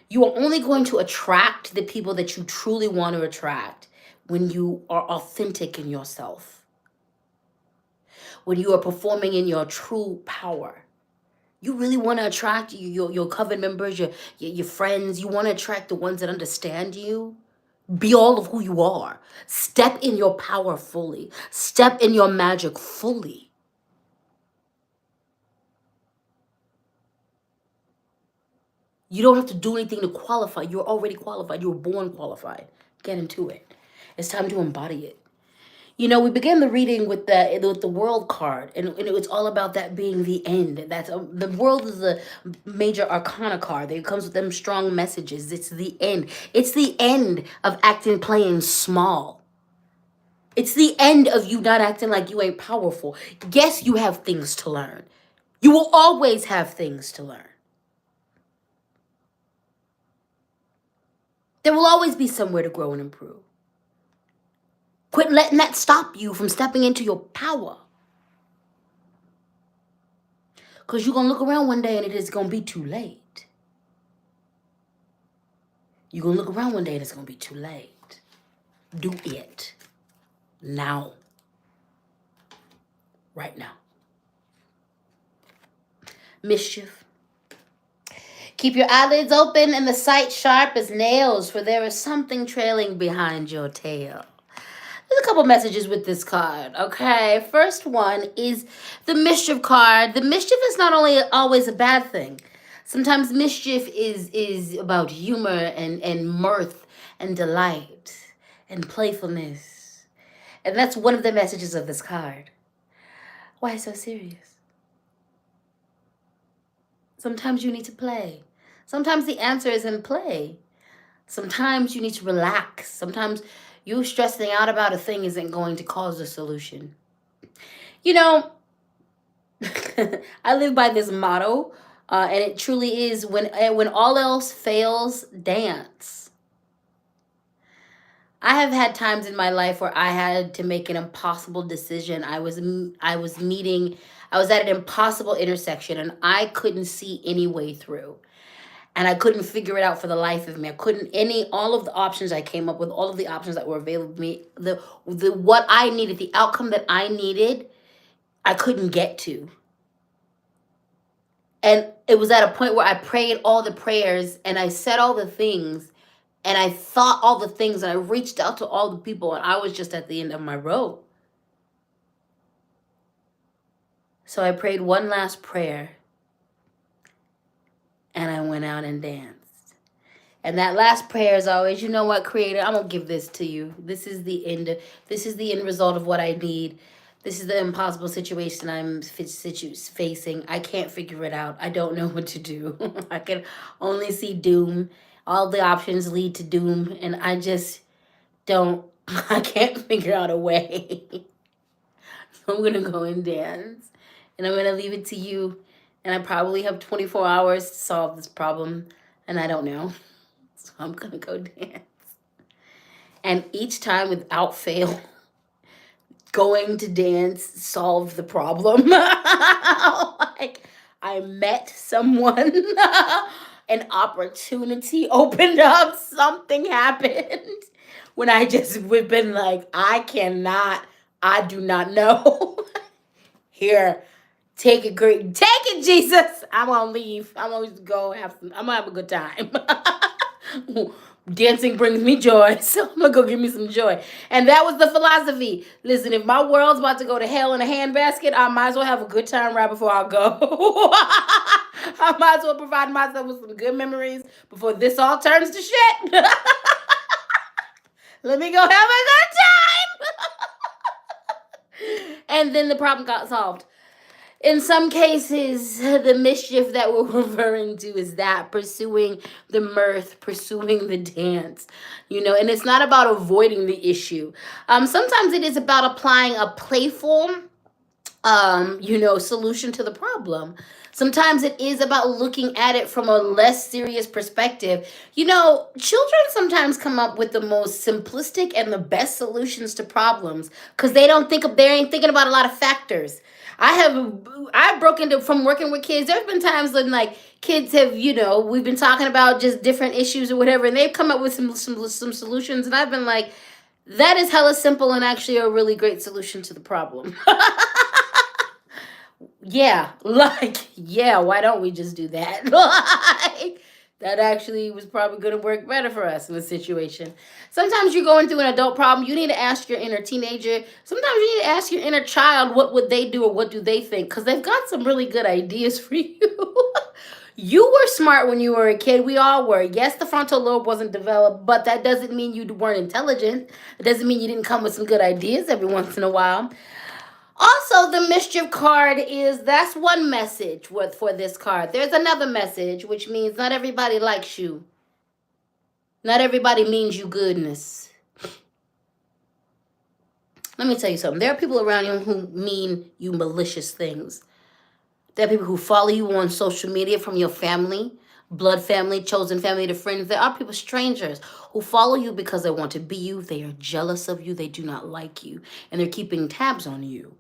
You are only going to attract the people that you truly want to attract when you are authentic in yourself, when you are performing in your true power. You really want to attract your coven members, your friends. You want to attract the ones that understand you. Be all of who you are. Step in your power fully. Step in your magic fully. You don't have to do anything to qualify. You're already qualified. You were born qualified. Get into it. It's time to embody it. We began the reading with the world card, and it was all about that being the end. The world is a major arcana card. It comes with them strong messages. It's the end. It's the end of playing small. It's the end of you not acting like you ain't powerful. Yes, you have things to learn. You will always have things to learn. There will always be somewhere to grow and improve. Quit letting that stop you from stepping into your power. Because you're going to look around one day and it is going to be too late. You're going to look around one day and it's going to be too late. Do it now. Right now. Mischief. Keep your eyelids open and the sight sharp as nails, for there is something trailing behind your tail. There's a couple messages with this card, okay? First one is the mischief card. The mischief is not only always a bad thing. Sometimes mischief is about humor and mirth and delight and playfulness. And that's one of the messages of this card. Why so serious? Sometimes you need to play. Sometimes the answer is in play. Sometimes you need to relax. Sometimes you stressing out about a thing isn't going to cause a solution. I live by this motto, and it truly is, when all else fails, dance. I have had times in my life where I had to make an impossible decision. I was at an impossible intersection, and I couldn't see any way through. And I couldn't figure it out for the life of me. All of the options I came up with, all of the options that were available to me, what I needed, the outcome that I needed, I couldn't get to. And it was at a point where I prayed all the prayers and I said all the things and I thought all the things and I reached out to all the people and I was just at the end of my rope. So I prayed one last prayer and I went out and danced. And that last prayer is always, you know what, Creator, I'm going to give this to you. This is the end. This is the end result of what I need. This is the impossible situation I'm facing. I can't figure it out. I don't know what to do. I can only see doom. All the options lead to doom. And I just I can't figure out a way. So I'm going to go and dance. And I'm going to leave it to you. And I probably have 24 hours to solve this problem. And I don't know. So I'm going to go dance. And each time without fail, going to dance solved the problem. Like, I met someone, an opportunity opened up, something happened. When I just would been like, I do not know. Here, take it, Jesus. I'm gonna leave. I'm gonna go I'm gonna have a good time. Dancing brings me joy, so I'm gonna go give me some joy. And that was the philosophy. Listen, if my world's about to go to hell in a handbasket, I might as well have a good time right before I go. I might as well provide myself with some good memories before this all turns to shit. Let me go have a good time. And then the problem got solved. In some cases, the mischief that we're referring to is that pursuing the mirth, pursuing the dance, and it's not about avoiding the issue. Sometimes it is about applying a playful, solution to the problem. Sometimes it is about looking at it from a less serious perspective. Children sometimes come up with the most simplistic and the best solutions to problems because they ain't thinking about a lot of factors. I broke into from working with kids. There's been times when like kids have, we've been talking about just different issues or whatever, and they've come up with some solutions, and I've been like, that is hella simple and actually a really great solution to the problem. Yeah, why don't we just do that? That actually was probably going to work better for us in the situation. Sometimes you're going through an adult problem. You need to ask your inner teenager. Sometimes you need to ask your inner child what would they do or what do they think, because they've got some really good ideas for you. You were smart when you were a kid. We all were. Yes, the frontal lobe wasn't developed, but that doesn't mean you weren't intelligent. It doesn't mean you didn't come with some good ideas every once in a while. Also, the mischief card that's one message for this card. There's another message, which means not everybody likes you. Not everybody means you goodness. Let me tell you something. There are people around you who mean you malicious things. There are people who follow you on social media from your family, blood family, chosen family to friends. There are people, strangers, who follow you because they want to be you. They are jealous of you. They do not like you. And they're keeping tabs on you.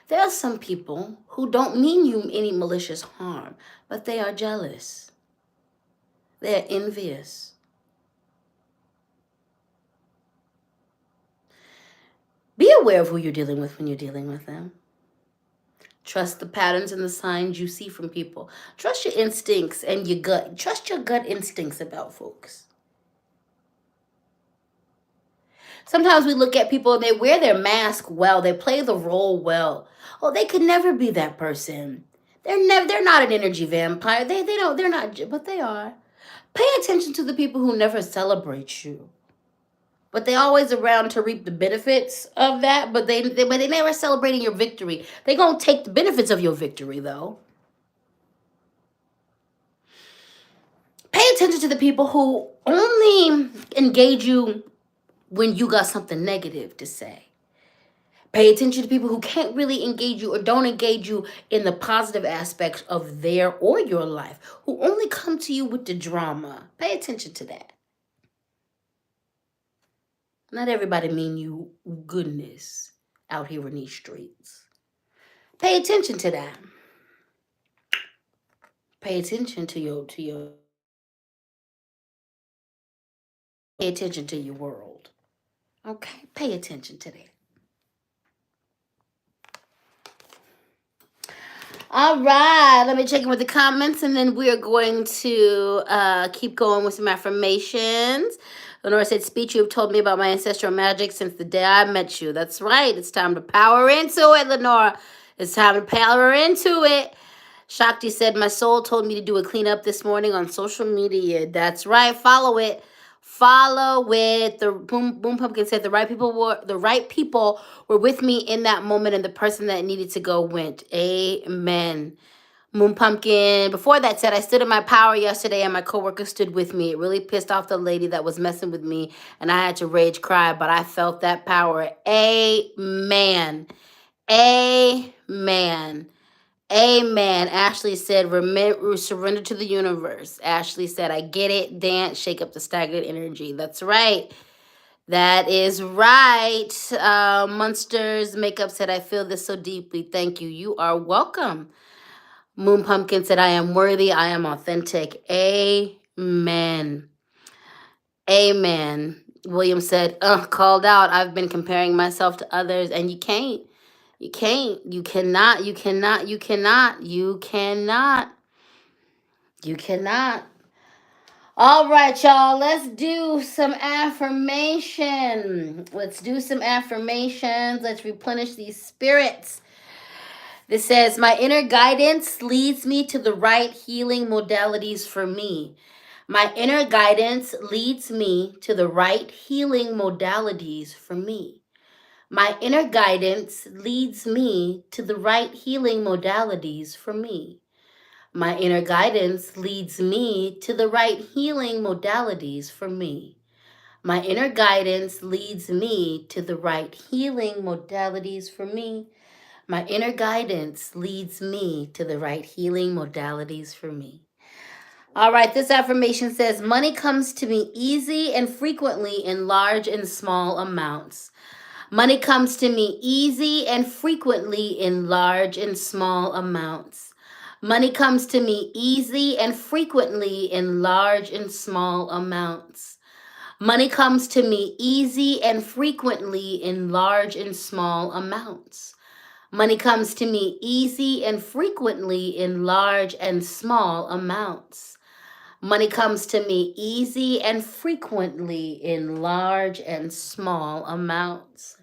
There are some people who don't mean you any malicious harm, but they are jealous. They're envious. Be aware of who you're dealing with when you're dealing with them. Trust the patterns and the signs you see from people. Trust your instincts and your gut. Trust your gut instincts about folks. Sometimes we look at people and they wear their mask well. They play the role well. Oh, they could never be that person. They're not an energy vampire. They're not, but they are. Pay attention to the people who never celebrate you. But they always around to reap the benefits of that, but they never celebrating your victory. They gonna take the benefits of your victory though. Pay attention to the people who only engage you when you got something negative to say. Pay attention to people who can't really engage you or don't engage you in the positive aspects of their or your life, who only come to you with the drama. Pay attention to that. Not everybody mean you goodness out here in these streets. Pay attention to that. Pay attention to your pay attention to your world. Okay? Pay attention to that. All right, let me check in with the comments, and then we are going to keep going with some affirmations. Lenora said, "Speech, you have told me about my ancestral magic since the day I met you." That's right. It's time to power into it, Lenora. It's time to power into it. Shakti said, "My soul told me to do a cleanup this morning on social media." That's right. Follow it. Follow it. The Boom Pumpkin said, the right people were with me in that moment, and the person that needed to go went. Amen. Moon Pumpkin, before that, said, "I stood in my power yesterday and my coworker stood with me. It really pissed off the lady that was messing with me and I had to rage cry, but I felt that power." Amen. Amen. Amen. Ashley said, "Surrender to the universe." Ashley said, "I get it. Dance, shake up the stagnant energy." That's right. That is right. Munsters Makeup said, "I feel this so deeply. Thank you. You are welcome." Moon Pumpkin said, "I am worthy. I am authentic." Amen. Amen. William said, called out. "I've been comparing myself to others, and you can't. You can't. You cannot. You cannot. You cannot. You cannot. You cannot." All right, y'all. Let's do some affirmation. Let's do some affirmations. Let's replenish these spirits. This says, "My inner guidance leads me to the right healing modalities for me." My inner guidance leads me to the right healing modalities for me. My inner guidance leads me to the right healing modalities for me. My inner guidance leads me to the right healing modalities for me. My inner guidance leads me to the right healing modalities for me. My inner guidance leads me to the right healing modalities for me. All right, this affirmation says, "Money comes to me easy and frequently in large and small amounts." Money comes to me easy and frequently in large and small amounts. Money comes to me easy and frequently in large and small amounts. Money comes to me easy and frequently in large and small amounts. Money comes to me easy and frequently in large and small amounts. Money comes to me easy and frequently in large and small amounts.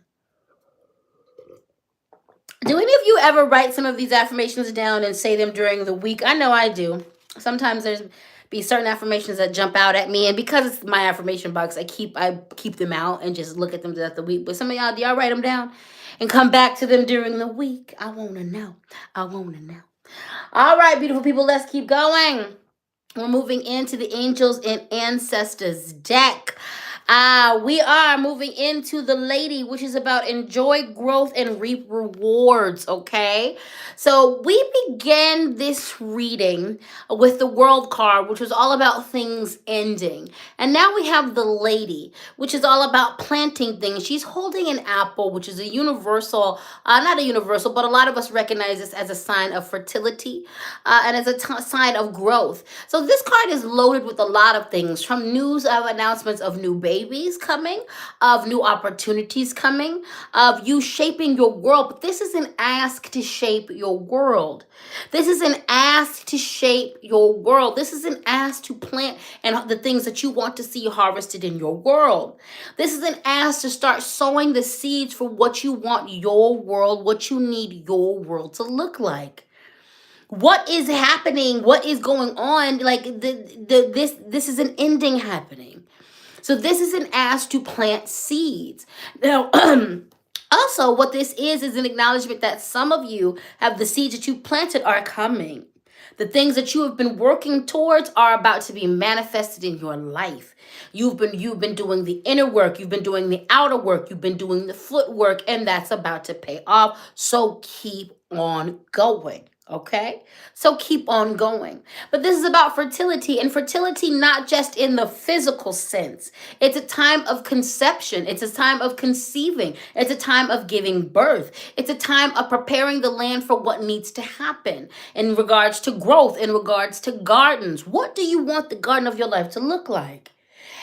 Do any of you ever write some of these affirmations down and say them during the week? I know I do. Sometimes there's be certain affirmations that jump out at me, and because it's my affirmation box, I keep them out and just look at them throughout the week. But some of y'all, do y'all write them down and come back to them during the week? I wanna know. I wanna know. All right, beautiful people, let's keep going. We're moving into the Angels and Ancestors deck. We are moving into the Lady, which is about enjoy growth and reap rewards, okay? So we began this reading with the World card, which was all about things ending. And now we have the Lady, which is all about planting things. She's holding an apple, which is a universal, not a universal, but a lot of us recognize this as a sign of fertility and as a sign of growth. So this card is loaded with a lot of things, from news of announcements of new babies coming, of new opportunities coming, of you shaping your world. But this is an ask to shape your world. This is an ask to shape your world. This is an ask to plant and the things that you want to see harvested in your world. This is an ask to start sowing the seeds for what you want your world, what you need your world to look like. What is happening? What is going on? Like this is an ending happening. So this is an ask to plant seeds. Now, also what this is an acknowledgement that some of you have the seeds that you planted are coming. The things that you have been working towards are about to be manifested in your life. You've been doing the inner work, you've been doing the outer work, you've been doing the footwork, and that's about to pay off. So keep on going. Okay, so keep on going. But this is about fertility, and fertility not just in the physical sense. It's a time of conception. It's a time of conceiving. It's a time of giving birth. It's a time of preparing the land for what needs to happen in regards to growth, in regards to gardens. What do you want the garden of your life to look like?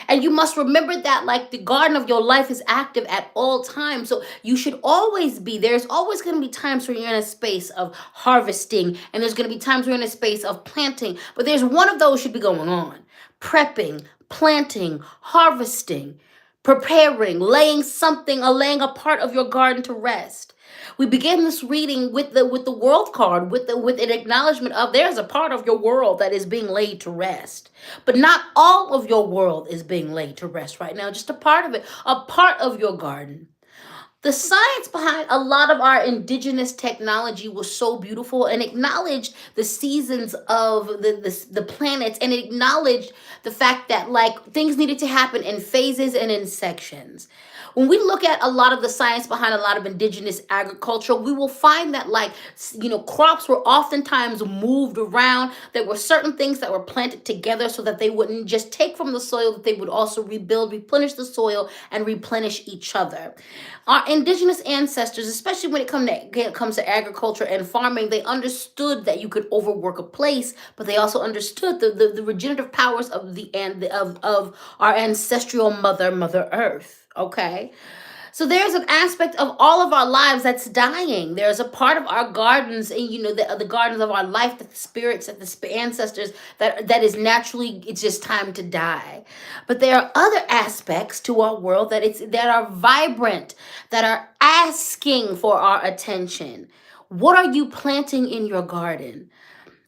And you must remember that, like, the garden of your life is active at all times. So you should always be, there's always going to be times where you're in a space of harvesting, and there's going to be times where you're in a space of planting. But there's one of those should be going on: prepping, planting, harvesting, preparing, laying something, or laying a part of your garden to rest. We begin this reading with the world card, with an acknowledgement of there's a part of your world that is being laid to rest. But not all of your world is being laid to rest right now, just a part of it, a part of your garden. The science behind a lot of our indigenous technology was so beautiful, and acknowledged the seasons of the planets, and it acknowledged the fact that, like, things needed to happen in phases and in sections. When we look at a lot of the science behind a lot of indigenous agriculture, we will find that, like, crops were oftentimes moved around. There were certain things that were planted together so that they wouldn't just take from the soil, that they would also rebuild, replenish the soil, and replenish each other. Our indigenous ancestors, especially when it comes to agriculture and farming, they understood that you could overwork a place, but they also understood the regenerative powers of of our ancestral Mother Earth. Okay. So there's an aspect of all of our lives that's dying. There's a part of our gardens, and the gardens of our life, that the spirits, that the ancestors, that is naturally, it's just time to die. But there are other aspects to our world that are vibrant, that are asking for our attention. What are you planting in your garden?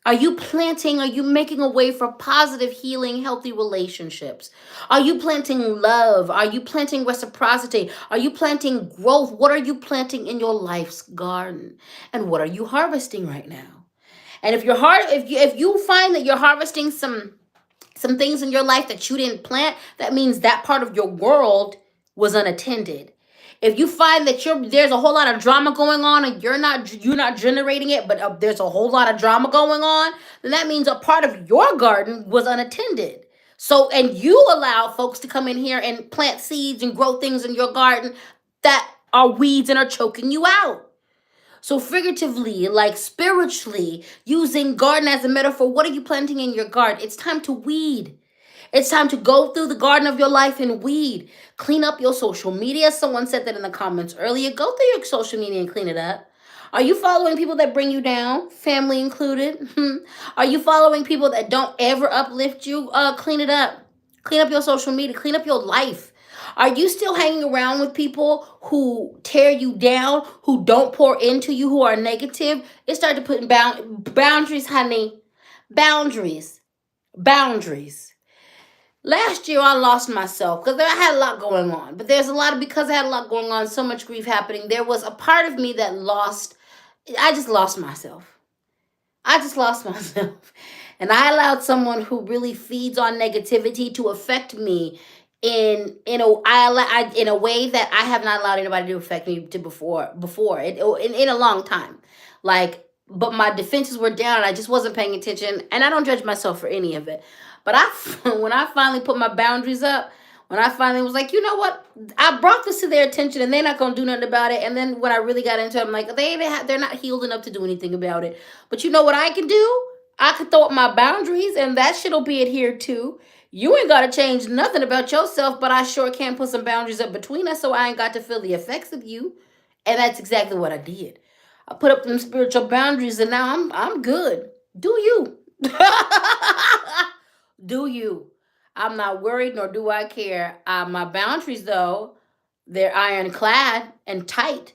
Are you planting? Are you making a way for positive, healing, healthy relationships? Are you planting love? Are you planting reciprocity? Are you planting growth? What are you planting in your life's garden? And what are you harvesting right now? And if you find that you're harvesting some things in your life that you didn't plant, that means that part of your world was unattended. If you find that there's a whole lot of drama going on, and you're not generating it, but there's a whole lot of drama going on, then that means a part of your garden was unattended. So, and you allow folks to come in here and plant seeds and grow things in your garden that are weeds and are choking you out. So figuratively, like spiritually, using garden as a metaphor, what are you planting in your garden? It's time to weed. It's time to go through the garden of your life and weed. Clean up your social media. Someone said that in the comments earlier. Go through your social media and clean it up. Are you following people that bring you down, family included? Are you following people that don't ever uplift you? Clean it up. Clean up your social media. Clean up your life. Are you still hanging around with people who tear you down, who don't pour into you, who are negative? It's time to put in boundaries, honey. Boundaries. Boundaries. Last year, I lost myself because I had a lot going on. But because I had a lot going on, so much grief happening, there was a part of me that I just lost myself. I just lost myself. And I allowed someone who really feeds on negativity to affect me in a way that I have not allowed anybody to affect me to before in a long time. Like, but my defenses were down. I just wasn't paying attention, and I don't judge myself for any of it. But when I finally put my boundaries up, when I finally was like, you know what, I brought this to their attention, and they're not gonna do nothing about it. And then when I really got into it, I'm like, they're not healed enough to do anything about it. But you know what I can do? I can throw up my boundaries, and that shit'll be adhered to. You ain't got to change nothing about yourself, but I sure can put some boundaries up between us, so I ain't got to feel the effects of you. And that's exactly what I did. I put up them spiritual boundaries, and now I'm good. Do you? Do you? I'm not worried, nor do I care. My boundaries, though, they're ironclad and tight,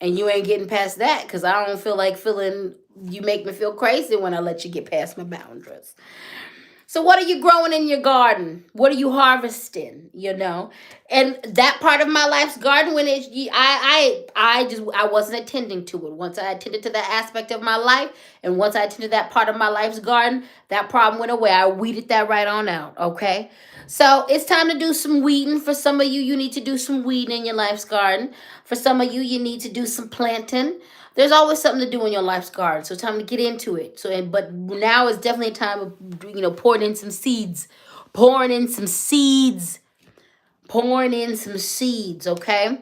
and you ain't getting past that, because I don't feel like you make me feel crazy when I let you get past my boundaries. So what are you growing in your garden? What are you harvesting? And that part of my life's garden, when I wasn't attending to it. Once I attended to that aspect of my life, and once I attended that part of my life's garden, that problem went away. I weeded that right on out. Okay. So it's time to do some weeding. For some of you, you need to do some weeding in your life's garden. For some of you, you need to do some planting. There's always something to do in your life's garden, so it's time to get into it. But now is definitely a time of pouring in some seeds, Okay.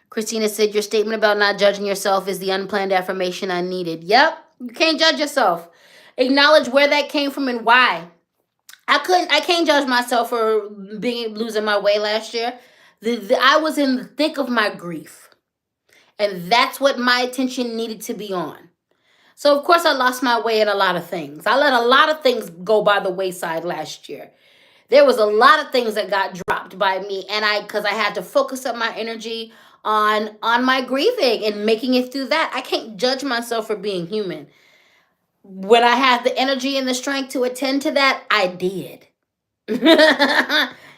Christina said your statement about not judging yourself is the unplanned affirmation I needed. Yep, you can't judge yourself. Acknowledge where that came from and why. I can't judge myself for losing my way last year. I was in the thick of my grief, and that's what my attention needed to be on. So of course I lost my way in a lot of things. I let a lot of things go by the wayside last year. There was a lot of things that got dropped by me, and because I had to focus up my energy on my grieving and making it through that. I can't judge myself for being human. When I had the energy and the strength to attend to that, I did.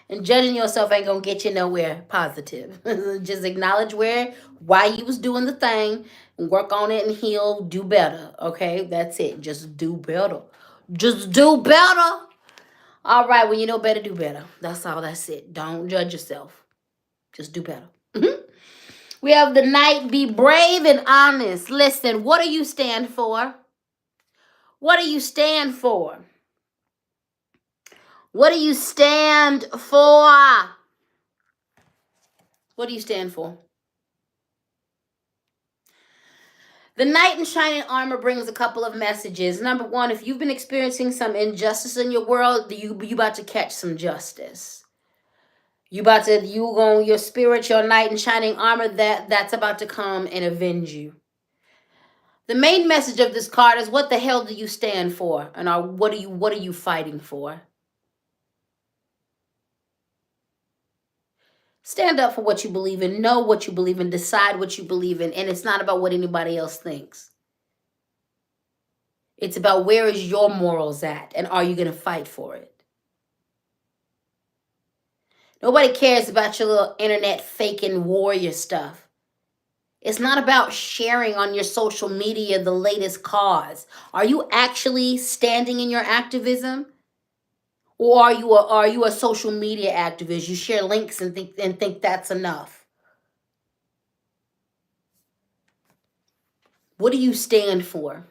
And judging yourself ain't gonna get you nowhere positive. Just acknowledge why you was doing the thing, and work on it and heal, do better. Okay, that's it. Just do better. Just do better. All right, when you know better, do better. That's all. That's it. Don't judge yourself. Just do better. We have the Knight. Be brave and honest. Listen, what do you stand for? What do you stand for? What do you stand for? What do you stand for? The Knight in Shining Armor brings a couple of messages. Number one, if you've been experiencing some injustice in your world, you about to catch some justice. Your spirit, your Knight in Shining Armor, that's about to come and avenge you. The main message of this card is, what the hell do you stand for? And what are you fighting for? Stand up for what you believe in, know what you believe in, decide what you believe in, and it's not about what anybody else thinks. It's about, where is your morals at, and are you going to fight for it? Nobody cares about your little internet faking warrior stuff. It's not about sharing on your social media the latest cause. Are you actually standing in your activism? Or are you a social media activist? You share links and think that's enough. What do you stand for?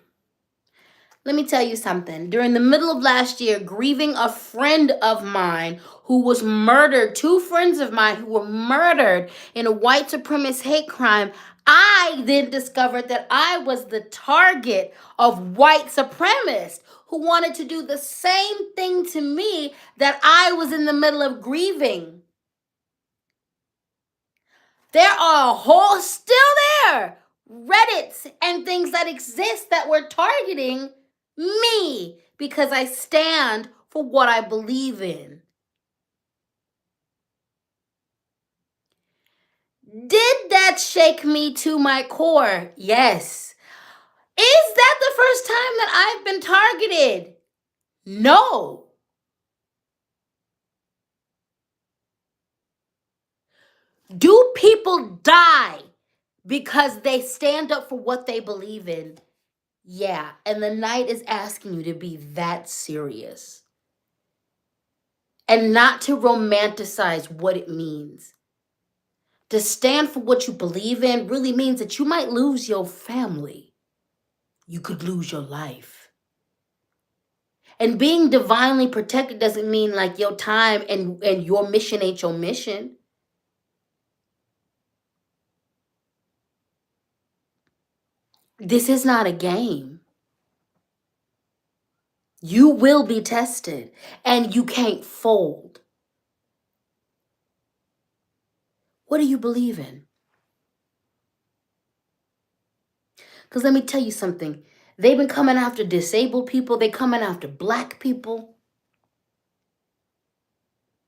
Let me tell you something. During the middle of last year, grieving a friend of mine who was murdered, two friends of mine who were murdered in a white supremacist hate crime, I then discovered that I was the target of white supremacists who wanted to do the same thing to me that I was in the middle of grieving. There are a whole, still there, Reddits and things that exist that were targeting me because I stand for what I believe in. Did that shake me to my core? Yes. Is that the first time that I've been targeted? No. Do people die because they stand up for what they believe in? Yeah, and the Knight is asking you to be that serious and not to romanticize what it means. To stand for what you believe in really means that you might lose your family. You could lose your life. And being divinely protected doesn't mean like your time and your mission ain't your mission. This is not a game. You will be tested and you can't fold. What do you believe in? Because let me tell you something. They've been coming after disabled people. They're coming after Black people.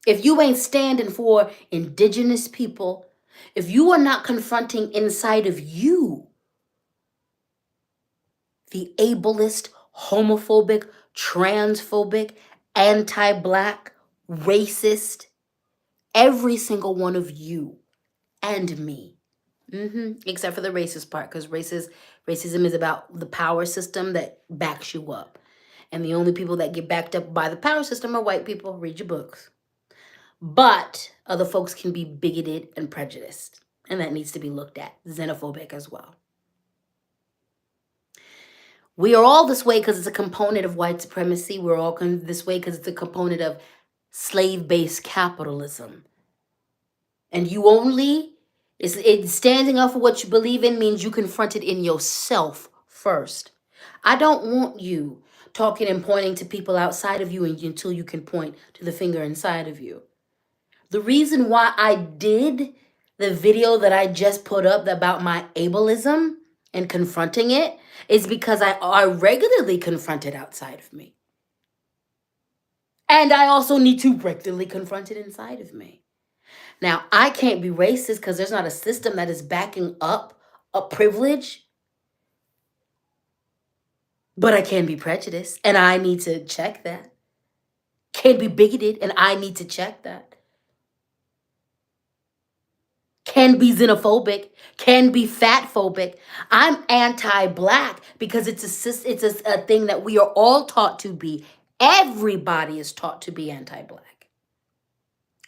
If you ain't standing for indigenous people, if you are not confronting inside of you the ableist, homophobic, transphobic, anti-Black, racist, every single one of you and me, except for the racist part, because racism is about the power system that backs you up. And the only people that get backed up by the power system are white people. Read your books. But other folks can be bigoted and prejudiced, and that needs to be looked at. Xenophobic as well. We are all this way because it's a component of white supremacy. We're all this way because it's a component of slave-based capitalism. And it's standing up for what you believe in means you confront it in yourself first. I don't want you talking and pointing to people outside of you until you can point to the finger inside of you. The reason why I did the video that I just put up about my ableism and confronting it is because I regularly confront it outside of me. And I also need to regularly confront it inside of me. Now, I can't be racist because there's not a system that is backing up a privilege, but I can be prejudiced, and I need to check that. Can be bigoted, and I need to check that. Can be xenophobic, can be fatphobic. I'm anti-black because it's a thing that we are all taught to be. Everybody is taught to be anti-black.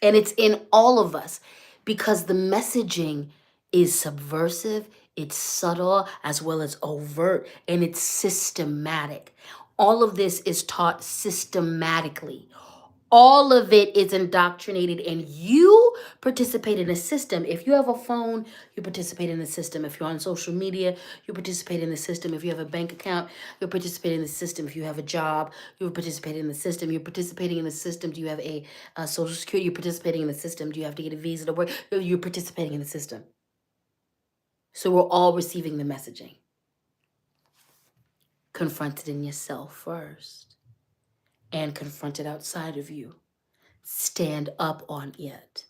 And it's in all of us because the messaging is subversive, it's subtle as well as overt, and it's systematic. All of this is taught systematically. All of it is indoctrinated, and you participate in a system. If you have a phone, you participate in the system. If you're on social media, you participate in the system. If you have a bank account, you participate in the system. If you have a job, you participate in the system. You're participating in the system. Do you have a social security? You're participating in the system. Do you have to get a visa to work? You're participating in the system. So we're all receiving the messaging. Confront it in yourself first, and confront it outside of you. Stand up on it.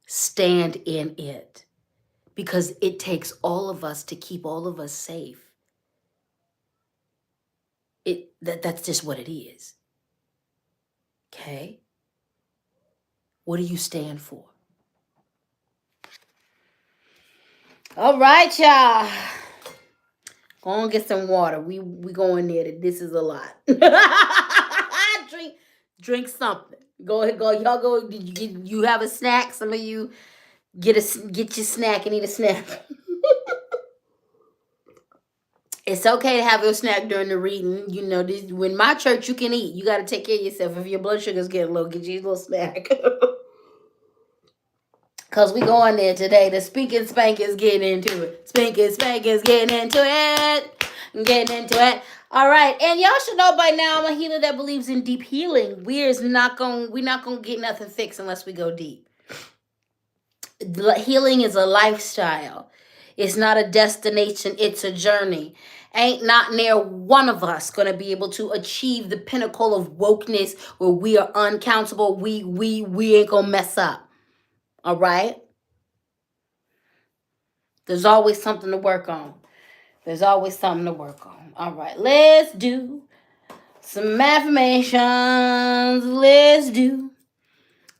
Stand in it. Because it takes all of us to keep all of us safe. That's just what it is. Okay? What do you stand for? All right, y'all. Go on, get some water. We going there. This is a lot. Drink something. Go ahead, y'all go. You have a snack? Some of you get your snack and eat a snack. It's okay to have your snack during the reading. You know, when my church, you can eat. You got to take care of yourself. If your blood sugar's getting low, get you a little snack. Because we going there today. The Speaking Spank is getting into it. Speaking Spank is getting into it. Getting into it. All right. And y'all should know by now I'm a healer that believes in deep healing. We're not going to get nothing fixed unless we go deep. Healing is a lifestyle. It's not a destination. It's a journey. Ain't not near one of us going to be able to achieve the pinnacle of wokeness where we are uncountable. We ain't going to mess up. All right? There's always something to work on. There's always something to work on. All right. Let's do some affirmations. Let's do.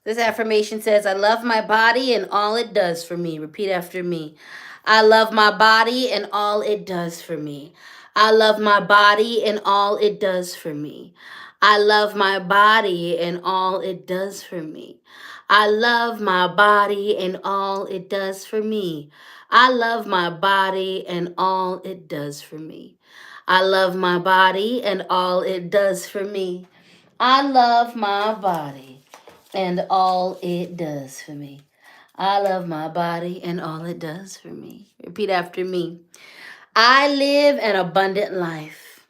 This affirmation says, I love my body and all it does for me. Repeat after me. I love my body and all it does for me. I love my body and all it does for me. I love my body and all it does for me. I love my body and all it does for me. I love my body and all it does for me. I love my body and all it does for me. I love my body and all it does for me. I love my body and all it does for me. Repeat after me. I live an abundant life.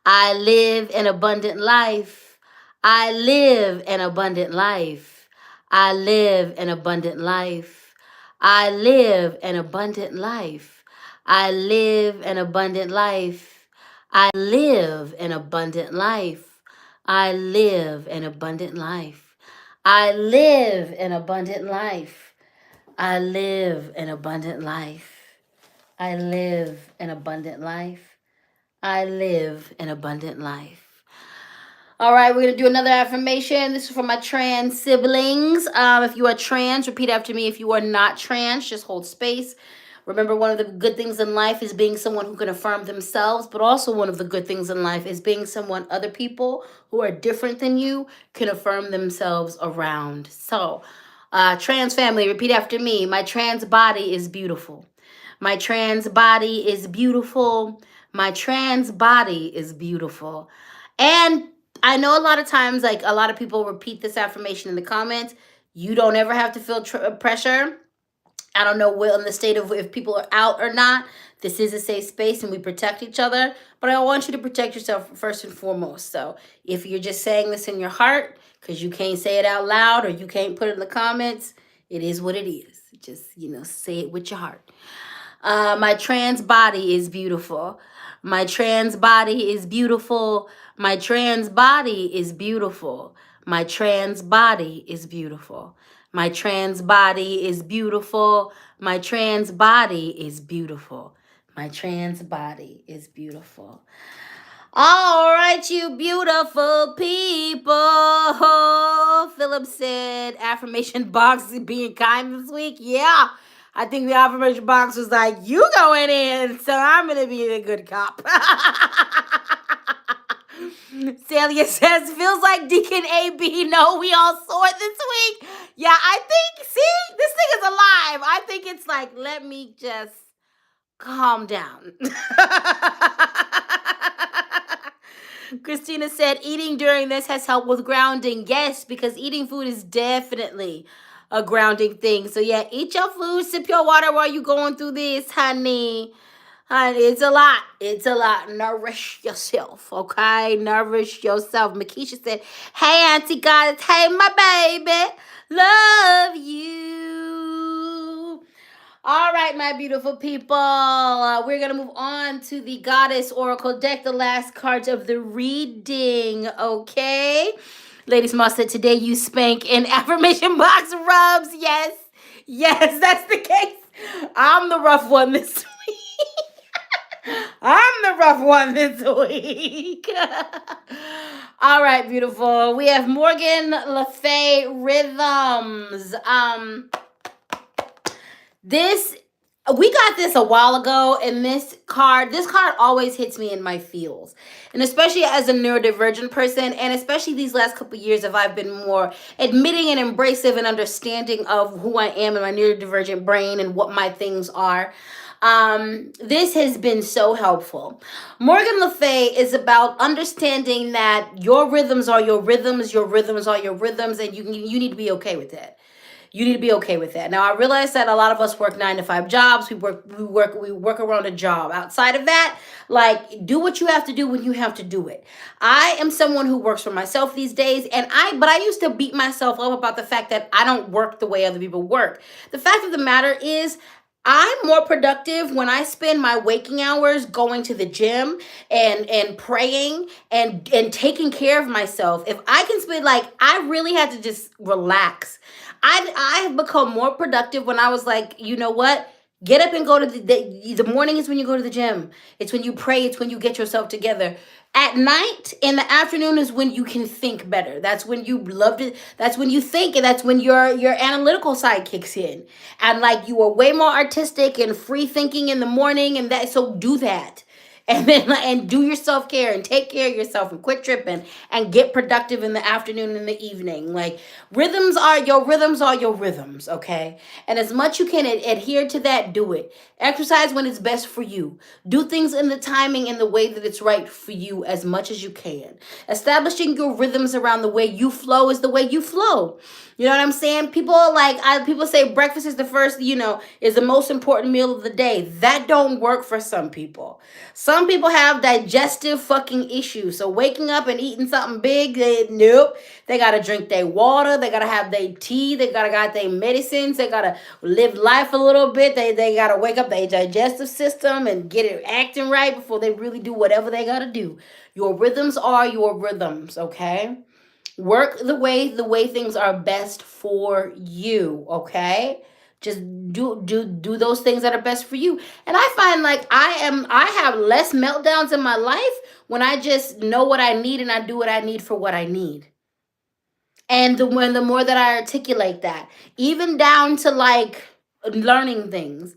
I live an abundant life. I live an abundant life. I live an abundant life. I live an abundant life. I live an abundant life. I live an abundant life. I live an abundant life. I live an abundant life. I live an abundant life. I live an abundant life. I live an abundant life. All right, we're going to do another affirmation. This is for my trans siblings. If you are trans, repeat after me. If you are not trans, just hold space. Remember, one of the good things in life is being someone who can affirm themselves, but also one of the good things in life is being someone other people who are different than you can affirm themselves around. So, trans family, repeat after me. My trans body is beautiful. My trans body is beautiful. My trans body is beautiful. And I know a lot of times, like a lot of people repeat this affirmation in the comments. You don't ever have to feel pressure. I don't know what in the state of if people are out or not. This is a safe space and we protect each other. But I want you to protect yourself first and foremost. So if you're just saying this in your heart because you can't say it out loud or you can't put it in the comments, it is what it is. Just, say it with your heart. My trans body is beautiful. My trans body is beautiful. My trans body is beautiful. My trans body is beautiful. My trans body is beautiful. My trans body is beautiful. My trans body is beautiful. All right, you beautiful people. Philip said, affirmation box being kind this week. Yeah, I think the affirmation box was like, you going in, so I'm going to be a good cop. Celia says, feels like Deacon AB. No, we all saw it this week. Yeah, I think, see, this thing is alive. I think it's like, let me just calm down. Christina said, eating during this has helped with grounding. Yes, because eating food is definitely a grounding thing. So yeah, eat your food, sip your water while you're going through this, honey. Honey, it's a lot. It's a lot. Nourish yourself, okay? Nourish yourself. Makisha said, hey, Auntie Goddess. Hey, my baby. Love you. All right, my beautiful people. We're going to move on to the Goddess Oracle deck, the last cards of the reading, okay? Lady Small said, today you spank in affirmation box rubs. Yes. Yes, that's the case. I'm the rough one this week. I'm the rough one this week. All right, beautiful. We have Morgan Le Fay Rhythms. We got this a while ago, and this card always hits me in my feels. And especially as a neurodivergent person, and especially these last couple of years, if I've been more admitting and embracive and understanding of who I am in my neurodivergent brain and what my things are. This has been so helpful. Morgan Le Fay is about understanding that your rhythms are your rhythms, your rhythms are your rhythms, and you need to be okay with that. You need to be okay with that. Now, I realize that a lot of us work 9-to-5 jobs. We work around a job. Outside of that, like, do what you have to do when you have to do it. I am someone who works for myself these days, but I used to beat myself up about the fact that I don't work the way other people work. The fact of the matter is, I'm more productive when I spend my waking hours going to the gym and praying and taking care of myself. If I can spend, I really had to just relax. I have become more productive when I was like, you know what? Get up and go to the morning is when you go to the gym. It's when you pray. It's when you get yourself together. At night, in the afternoon is when you can think better. That's when you loved it. That's when you think, and that's when your analytical side kicks in. And you are way more artistic and free thinking in the morning, and so do that. And then and do your self-care and take care of yourself and quit tripping and get productive in the afternoon and the evening. Rhythms are your rhythms, okay? And as much you can adhere to that, do it. Exercise when it's best for you. Do things in the timing and the way that it's right for you as much as you can. Establishing your rhythms around the way you flow is the way you flow. You know what I'm saying? People people say breakfast is the first, is the most important meal of the day. That don't work for some people. Some people have digestive fucking issues. So waking up and eating something big, nope. They got to drink their water. They got to have their tea. They got to got their medicines. They got to live life a little bit. They got to wake up their digestive system and get it acting right before they really do whatever they got to do. Your rhythms are your rhythms, okay? Work the way things are best for you, okay? Just do those things that are best for you. And I find I have less meltdowns in my life when I just know what I need and I do what I need for what I need. And the more that I articulate that, even down to learning things.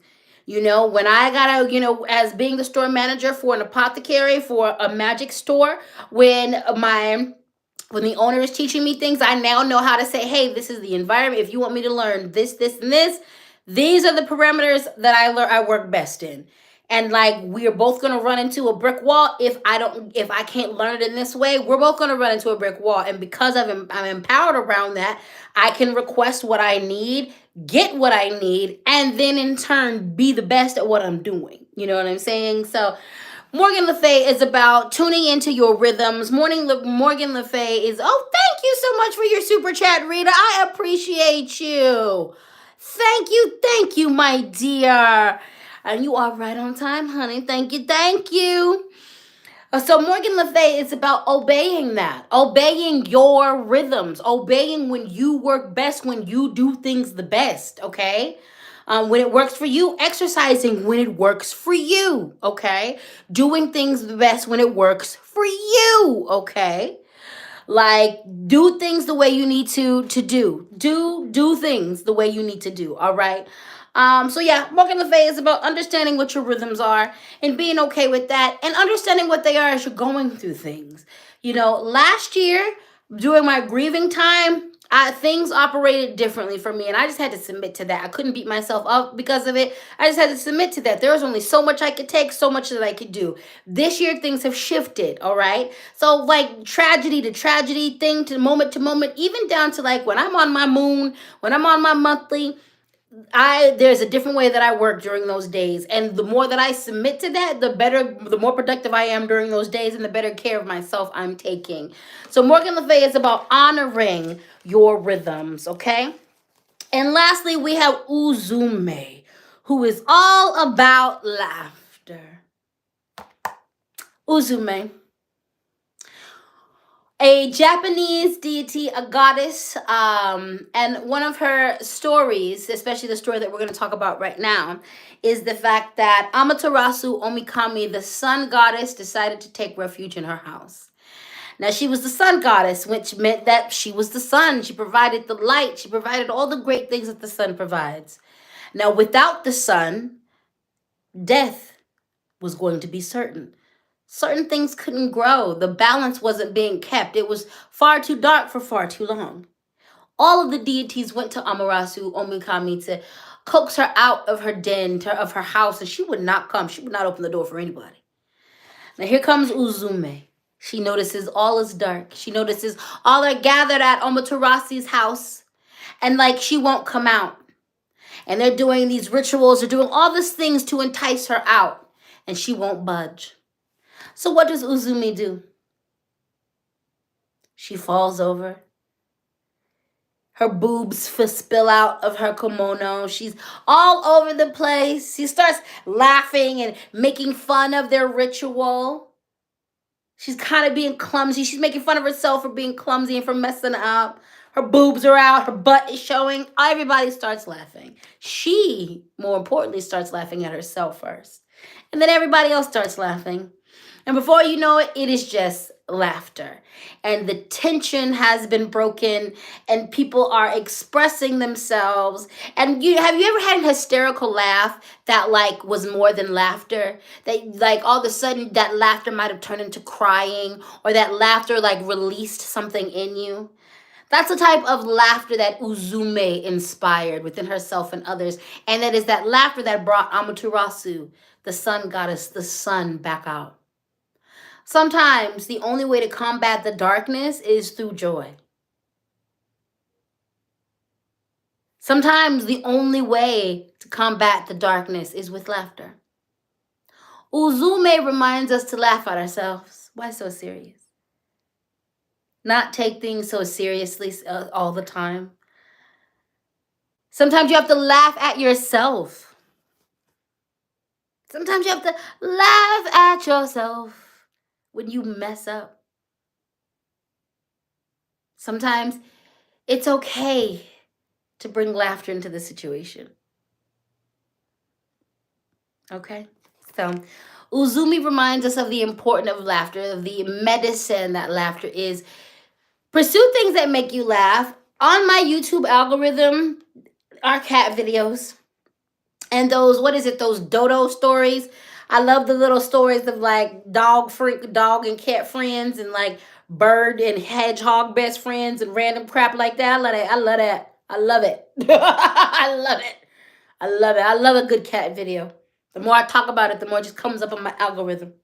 When I gotta, as being the store manager for an apothecary for a magic store, when the owner is teaching me things, I now know how to say, hey, this is the environment. If you want me to learn this, and this, these are the parameters that I work best in. and like we're both gonna run into a brick wall. If I can't learn it in this way, we're both gonna run into a brick wall. And because I'm empowered around that, I can request what I need, get what I need, and then in turn be the best at what I'm doing. You know what I'm saying? So Morgan Le Fay is about tuning into your rhythms. Morgan Le Fay is, oh, thank you so much for your super chat, Rita. I appreciate you. Thank you, my dear. And you are right on time, honey. Thank you. So Morgan Le Fay is about obeying that, obeying your rhythms, obeying when you work best, when you do things the best, okay? When it works for you, exercising when it works for you, okay? Doing things the best when it works for you, okay? Like, do things the way you need to do. Do things the way you need to do, all right? So yeah, Morgan Le Fay is about understanding what your rhythms are and being okay with that and understanding what they are as you're going through things. You know, last year during my grieving time, things operated differently for me, and I just had to submit to that. I couldn't beat myself up because of it. I just had to submit to that. There was only so much I could take, so much that I could do. This year, things have shifted, all right? So, like, tragedy to tragedy, thing to moment, even down to, like, when I'm on my moon, when I'm on my monthly, there's a different way that I work during those days. And the more that I submit to that, the more productive I am during those days and the better care of myself I'm taking. So Morgan Le Fay is about honoring your rhythms, okay? And lastly, we have Uzume, who is all about laughter. Uzume, a Japanese deity, a goddess, and one of her stories, especially the story that we're going to talk about right now, is the fact that Amaterasu Omikami, the sun goddess, decided to take refuge in her house. Now, she was the sun goddess, which meant that she was the sun. She provided the light. She provided all the great things that the sun provides. Now, without the sun, death was going to be certain. Certain things couldn't grow. The balance wasn't being kept. It was far too dark for far too long. All of the deities went to Amaterasu Omikami to coax her out of her den, of her house, and she would not come. She would not open the door for anybody. Now here comes Uzume. She notices all is dark. She notices all are gathered at Amaterasu's house, and like she won't come out. And they're doing these rituals, they're doing all these things to entice her out, and she won't budge. So what does Uzume do? She falls over. Her boobs spill out of her kimono. She's all over the place. She starts laughing and making fun of their ritual. She's kind of being clumsy. She's making fun of herself for being clumsy and for messing up. Her boobs are out. Her butt is showing. Everybody starts laughing. She, more importantly, starts laughing at herself first. And then everybody else starts laughing. And before you know it, it is just laughter. And the tension has been broken and people are expressing themselves. And have you ever had an hysterical laugh that like was more than laughter? That like all of a sudden that laughter might have turned into crying, or that laughter like released something in you? That's the type of laughter that Uzume inspired within herself and others. And that is that laughter that brought Amaterasu, the sun goddess, the sun, back out. Sometimes the only way to combat the darkness is through joy. Sometimes the only way to combat the darkness is with laughter. Uzume reminds us to laugh at ourselves. Why so serious? Not take things so seriously all the time. Sometimes you have to laugh at yourself. Sometimes you have to laugh at yourself when you mess up. Sometimes it's okay to bring laughter into the situation. Okay? So, Uzume reminds us of the importance of laughter, of the medicine that laughter is. Pursue things that make you laugh. On my YouTube algorithm are cat videos. And those dodo stories. I love the little stories of like dog and cat friends and like bird and hedgehog best friends and random crap like that. I love that. I love it. I love it. I love a good cat video. The more I talk about it, the more it just comes up on my algorithm.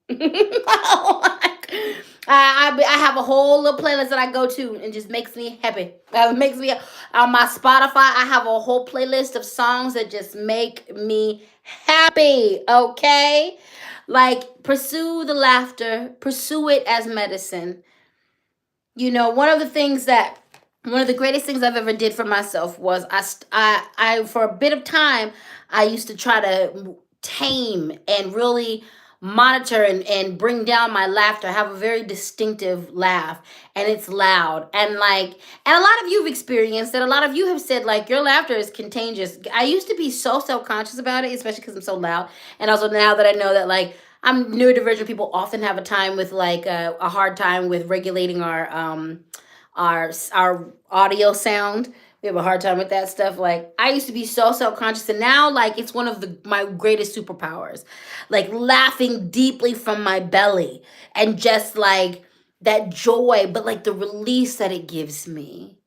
I have a whole little playlist that I go to and just makes me happy. It makes me on my Spotify. I have a whole playlist of songs that just make me happy. Okay, like pursue the laughter, pursue it as medicine. One of the greatest things I've ever did for myself was I for a bit of time I used to try to tame and really monitor and bring down my laughter. I have a very distinctive laugh, and it's loud, and a lot of you've experienced it. A lot of you have said like your laughter is contagious. I used to be so self-conscious about it, especially because I'm so loud, and also now that I know that like I'm neurodivergent, people often have a time with like a hard time with regulating our audio sound. We have a hard time with that stuff. Like I used to be so self-conscious, and now like it's one of my greatest superpowers. Like laughing deeply from my belly, and just like that joy, but like the release that it gives me,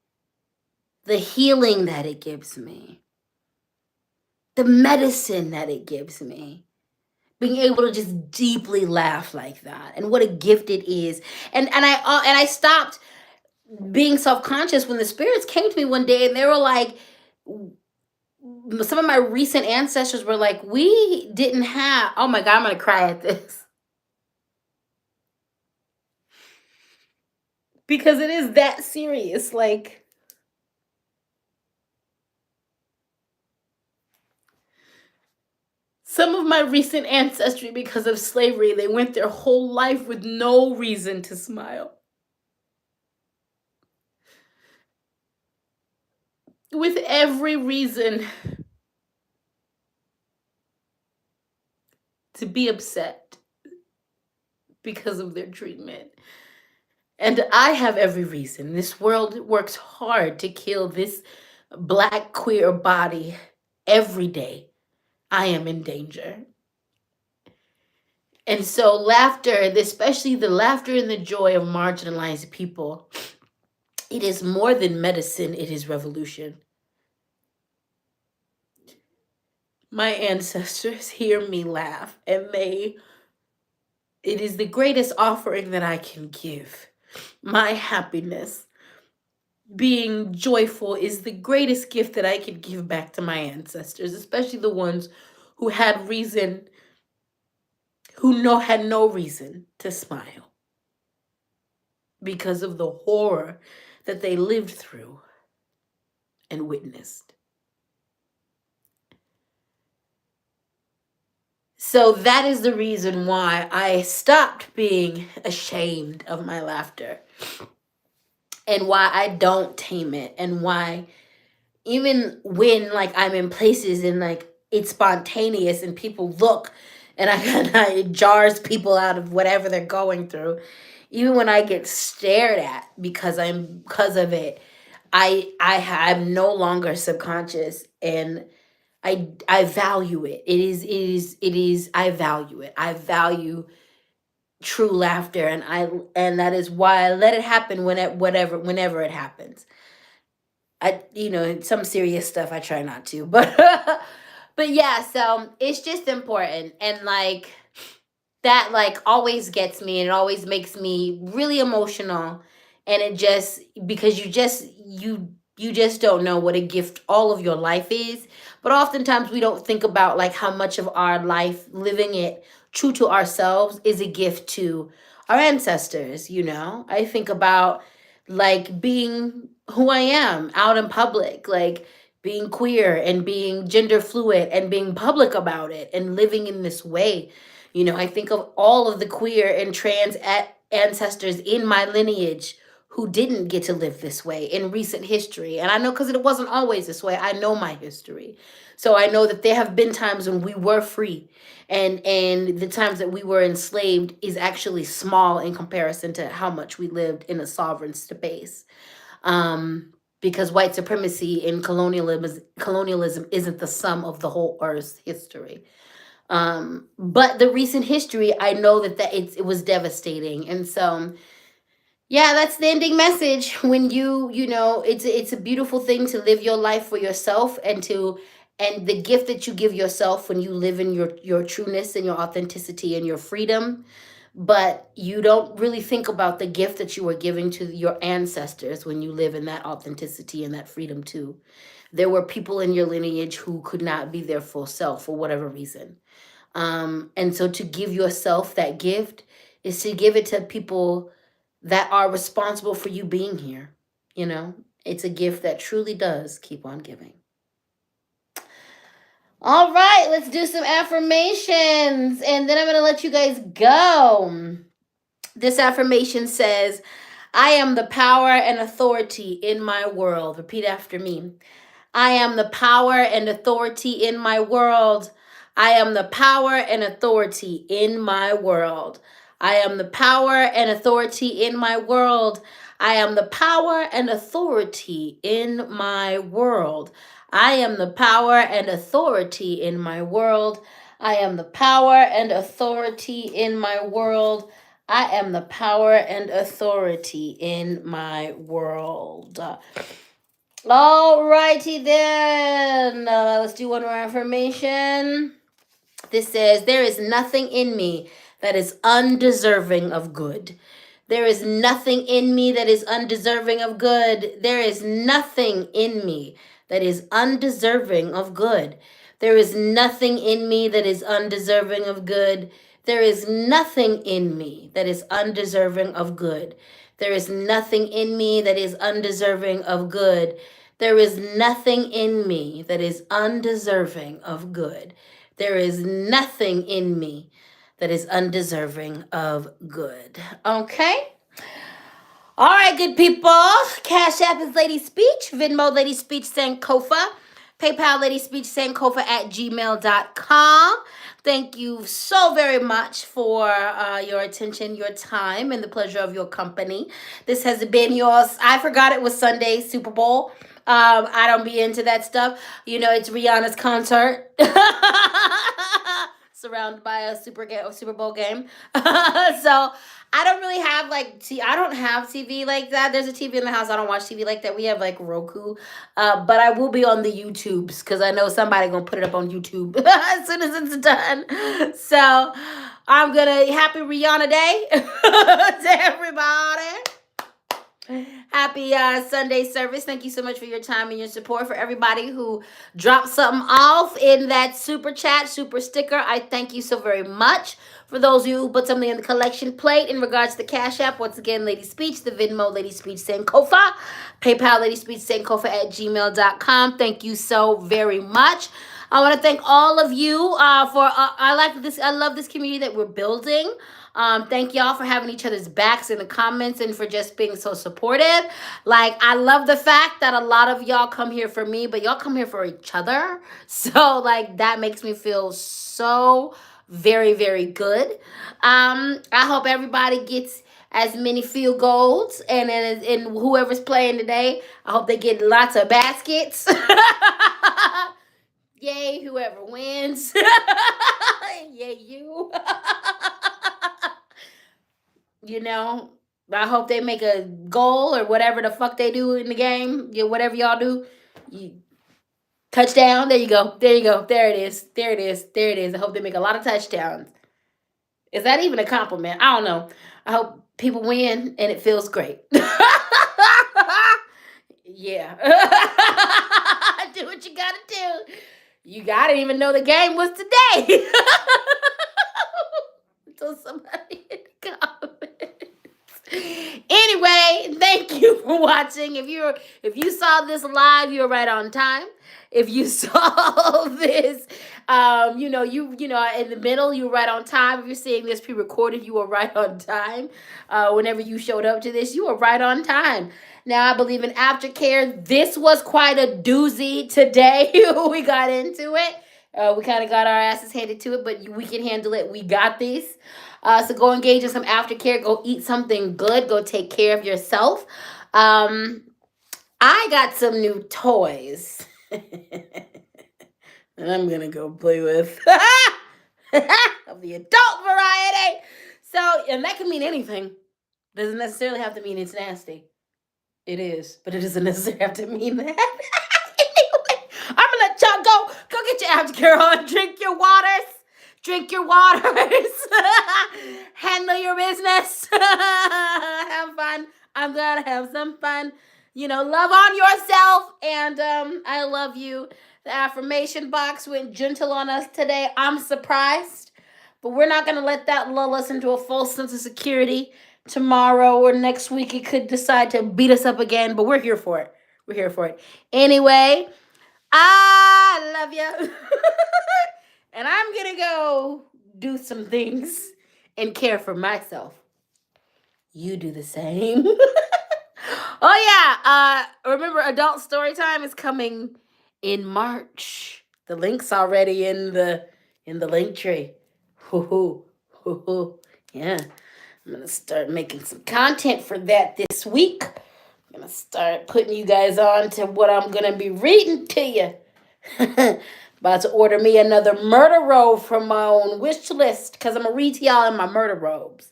the healing that it gives me, the medicine that it gives me. Being able to just deeply laugh like that, and what a gift it is. And I stopped being self-conscious when the spirits came to me one day, and they were like, some of my recent ancestors were like, we didn't have, oh my God, I'm gonna cry at this. Because it is that serious. Like, some of my recent ancestry, because of slavery, they went their whole life with no reason to smile. With every reason to be upset because of their treatment. And I have every reason. This world works hard to kill this Black queer body every day. I am in danger. And so laughter, especially the laughter and the joy of marginalized people, it is more than medicine, it is revolution. My ancestors hear me laugh, and it is the greatest offering that I can give. My happiness, being joyful, is the greatest gift that I could give back to my ancestors, especially the ones who had no reason to smile because of the horror that they lived through and witnessed. So that is the reason why I stopped being ashamed of my laughter, and why I don't tame it, and why even when like I'm in places and like it's spontaneous and people look, and it jars people out of whatever they're going through, even when I get stared at because of it, I'm no longer subconscious, and I value it. I value it. I value true laughter, and that is why I let it happen whenever it happens. Some serious stuff I try not to, but but yeah, so it's just important, and like that like always gets me, and it always makes me really emotional, and it just, because you just don't know what a gift all of your life is. But oftentimes we don't think about like how much of our life, living it true to ourselves, is a gift to our ancestors. I think about like being who I am out in public, like being queer and being gender fluid and being public about it and living in this way. I think of all of the queer and trans ancestors in my lineage who didn't get to live this way in recent history. And I know, because it wasn't always this way, I know my history. So I know that there have been times when we were free, and the times that we were enslaved is actually small in comparison to how much we lived in a sovereign space. Because white supremacy and colonialism isn't the sum of the whole Earth's history. But the recent history, I know that it was devastating. And so yeah, that's the ending message. When it's a beautiful thing to live your life for yourself, and to and the gift that you give yourself when you live in your trueness and your authenticity and your freedom. But you don't really think about the gift that you were giving to your ancestors when you live in that authenticity and that freedom too. There were people in your lineage who could not be their full self for whatever reason. And so to give yourself that gift is to give it to people that are responsible for you being here. You know, it's a gift that truly does keep on giving. All right, let's do some affirmations and then I'm going to let you guys go. This affirmation says, I am the power and authority in my world. Repeat after me. I am the power and authority in my world. I am the power and authority in my world. I am the power and authority in my world. I am the power and authority in my world. I am the power and authority in my world. I am the power and authority in my world. I am the power and authority in my world. All righty then. Let's do one more affirmation. This says, there is nothing in me that is undeserving of good. There is nothing in me that is undeserving of good. There is nothing in me that is undeserving of good. There is nothing in me that is undeserving of good. There is nothing in me that is undeserving of good. There is nothing in me that is undeserving of good. There is nothing in me that is undeserving of good. There is nothing in me that is undeserving of good. Okay? All right, good people. Cash App is LadySpeech. Venmo, LadySpeech, Sankofa. PayPal, LadySpeech, Sankofa at gmail.com. Thank you so very much for your attention, your time, and the pleasure of your company. This has been yours. I forgot it was Sunday, Super Bowl. I don't be into that stuff. You know, it's Rihanna's concert. Surrounded by a Super Bowl game. So I don't really have I don't have TV like that. There's a TV in the house. I don't watch TV like that. We have like Roku. But I will be on the YouTubes because I know somebody gonna put it up on YouTube as soon as it's done. So I'm gonna happy Rihanna Day to everybody. Happy Sunday service. Thank you so much for your time and your support. For everybody who dropped something off in that super chat, super sticker, I thank you so very much. For those of you who put something in the collection plate in regards to the Cash App, once again, LadySpeech, the Venmo, LadySpeech, Sankofa, PayPal, LadySpeech, Sankofa at gmail.com. Thank you so very much. I want to thank all of you for I love this community that we're building. Thank y'all for having each other's backs in the comments and for just being so supportive. Like, I love the fact that a lot of y'all come here for me, but y'all come here for each other. So, like, that makes me feel so very, very good. I hope everybody gets as many field goals, and whoever's playing today, I hope they get lots of baskets. Yay, whoever wins. Yay, you. You know, I hope they make a goal or whatever the fuck they do in the game. Whatever y'all do. Touchdown. There you go. There you go. There it is. There it is. There it is. I hope they make a lot of touchdowns. Is that even a compliment? I don't know. I hope people win and it feels great. Yeah. Do what you gotta do. You gotta even know the game was today. Until somebody in the comments. Anyway, thank you for watching. If you saw this live, you're right on time. If you saw this, in the middle, you're right on time. If you're seeing this pre-recorded, you are right on time. Whenever you showed up to this, you were right on time. Now, I believe in aftercare. This was quite a doozy today. We got into it. We kind of got our asses handed to it, but we can handle it. We got this. So go engage in some aftercare. Go eat something good. Go take care of yourself. I got some new toys. And I'm going to go play with of the adult variety. So, and that can mean anything. Doesn't necessarily have to mean it's nasty. It is, but it doesn't necessarily have to mean that. Anyway, I'm going to let y'all go get your aftercare on. Drink your waters. Drink your waters. Handle your business. Have fun. I'm gonna have some fun. Love on yourself. And I love you. The affirmation box went gentle on us today. I'm surprised. But we're not going to let that lull us into a false sense of security. Tomorrow or next week, it could decide to beat us up again. But we're here for it. We're here for it. Anyway, I love you. And I'm going to go do some things and care for myself. You do the same. Oh, yeah. Remember, Adult Storytime is coming in March. The link's already in the link tree. Yeah. I'm going to start making some content for that this week. I'm going to start putting you guys on to what I'm going to be reading to you. About to order me another murder robe from my own wish list because I'm going to read to y'all in my murder robes.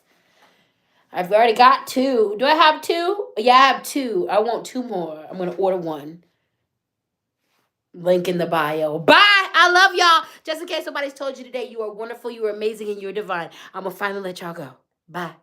I've already got 2. Do I have 2? Yeah, I have 2. I want 2 more. I'm going to order 1. Link in the bio. Bye. I love y'all. Just in case somebody's told you today, you are wonderful, you are amazing, and you're divine. I'm going to finally let y'all go. Bye.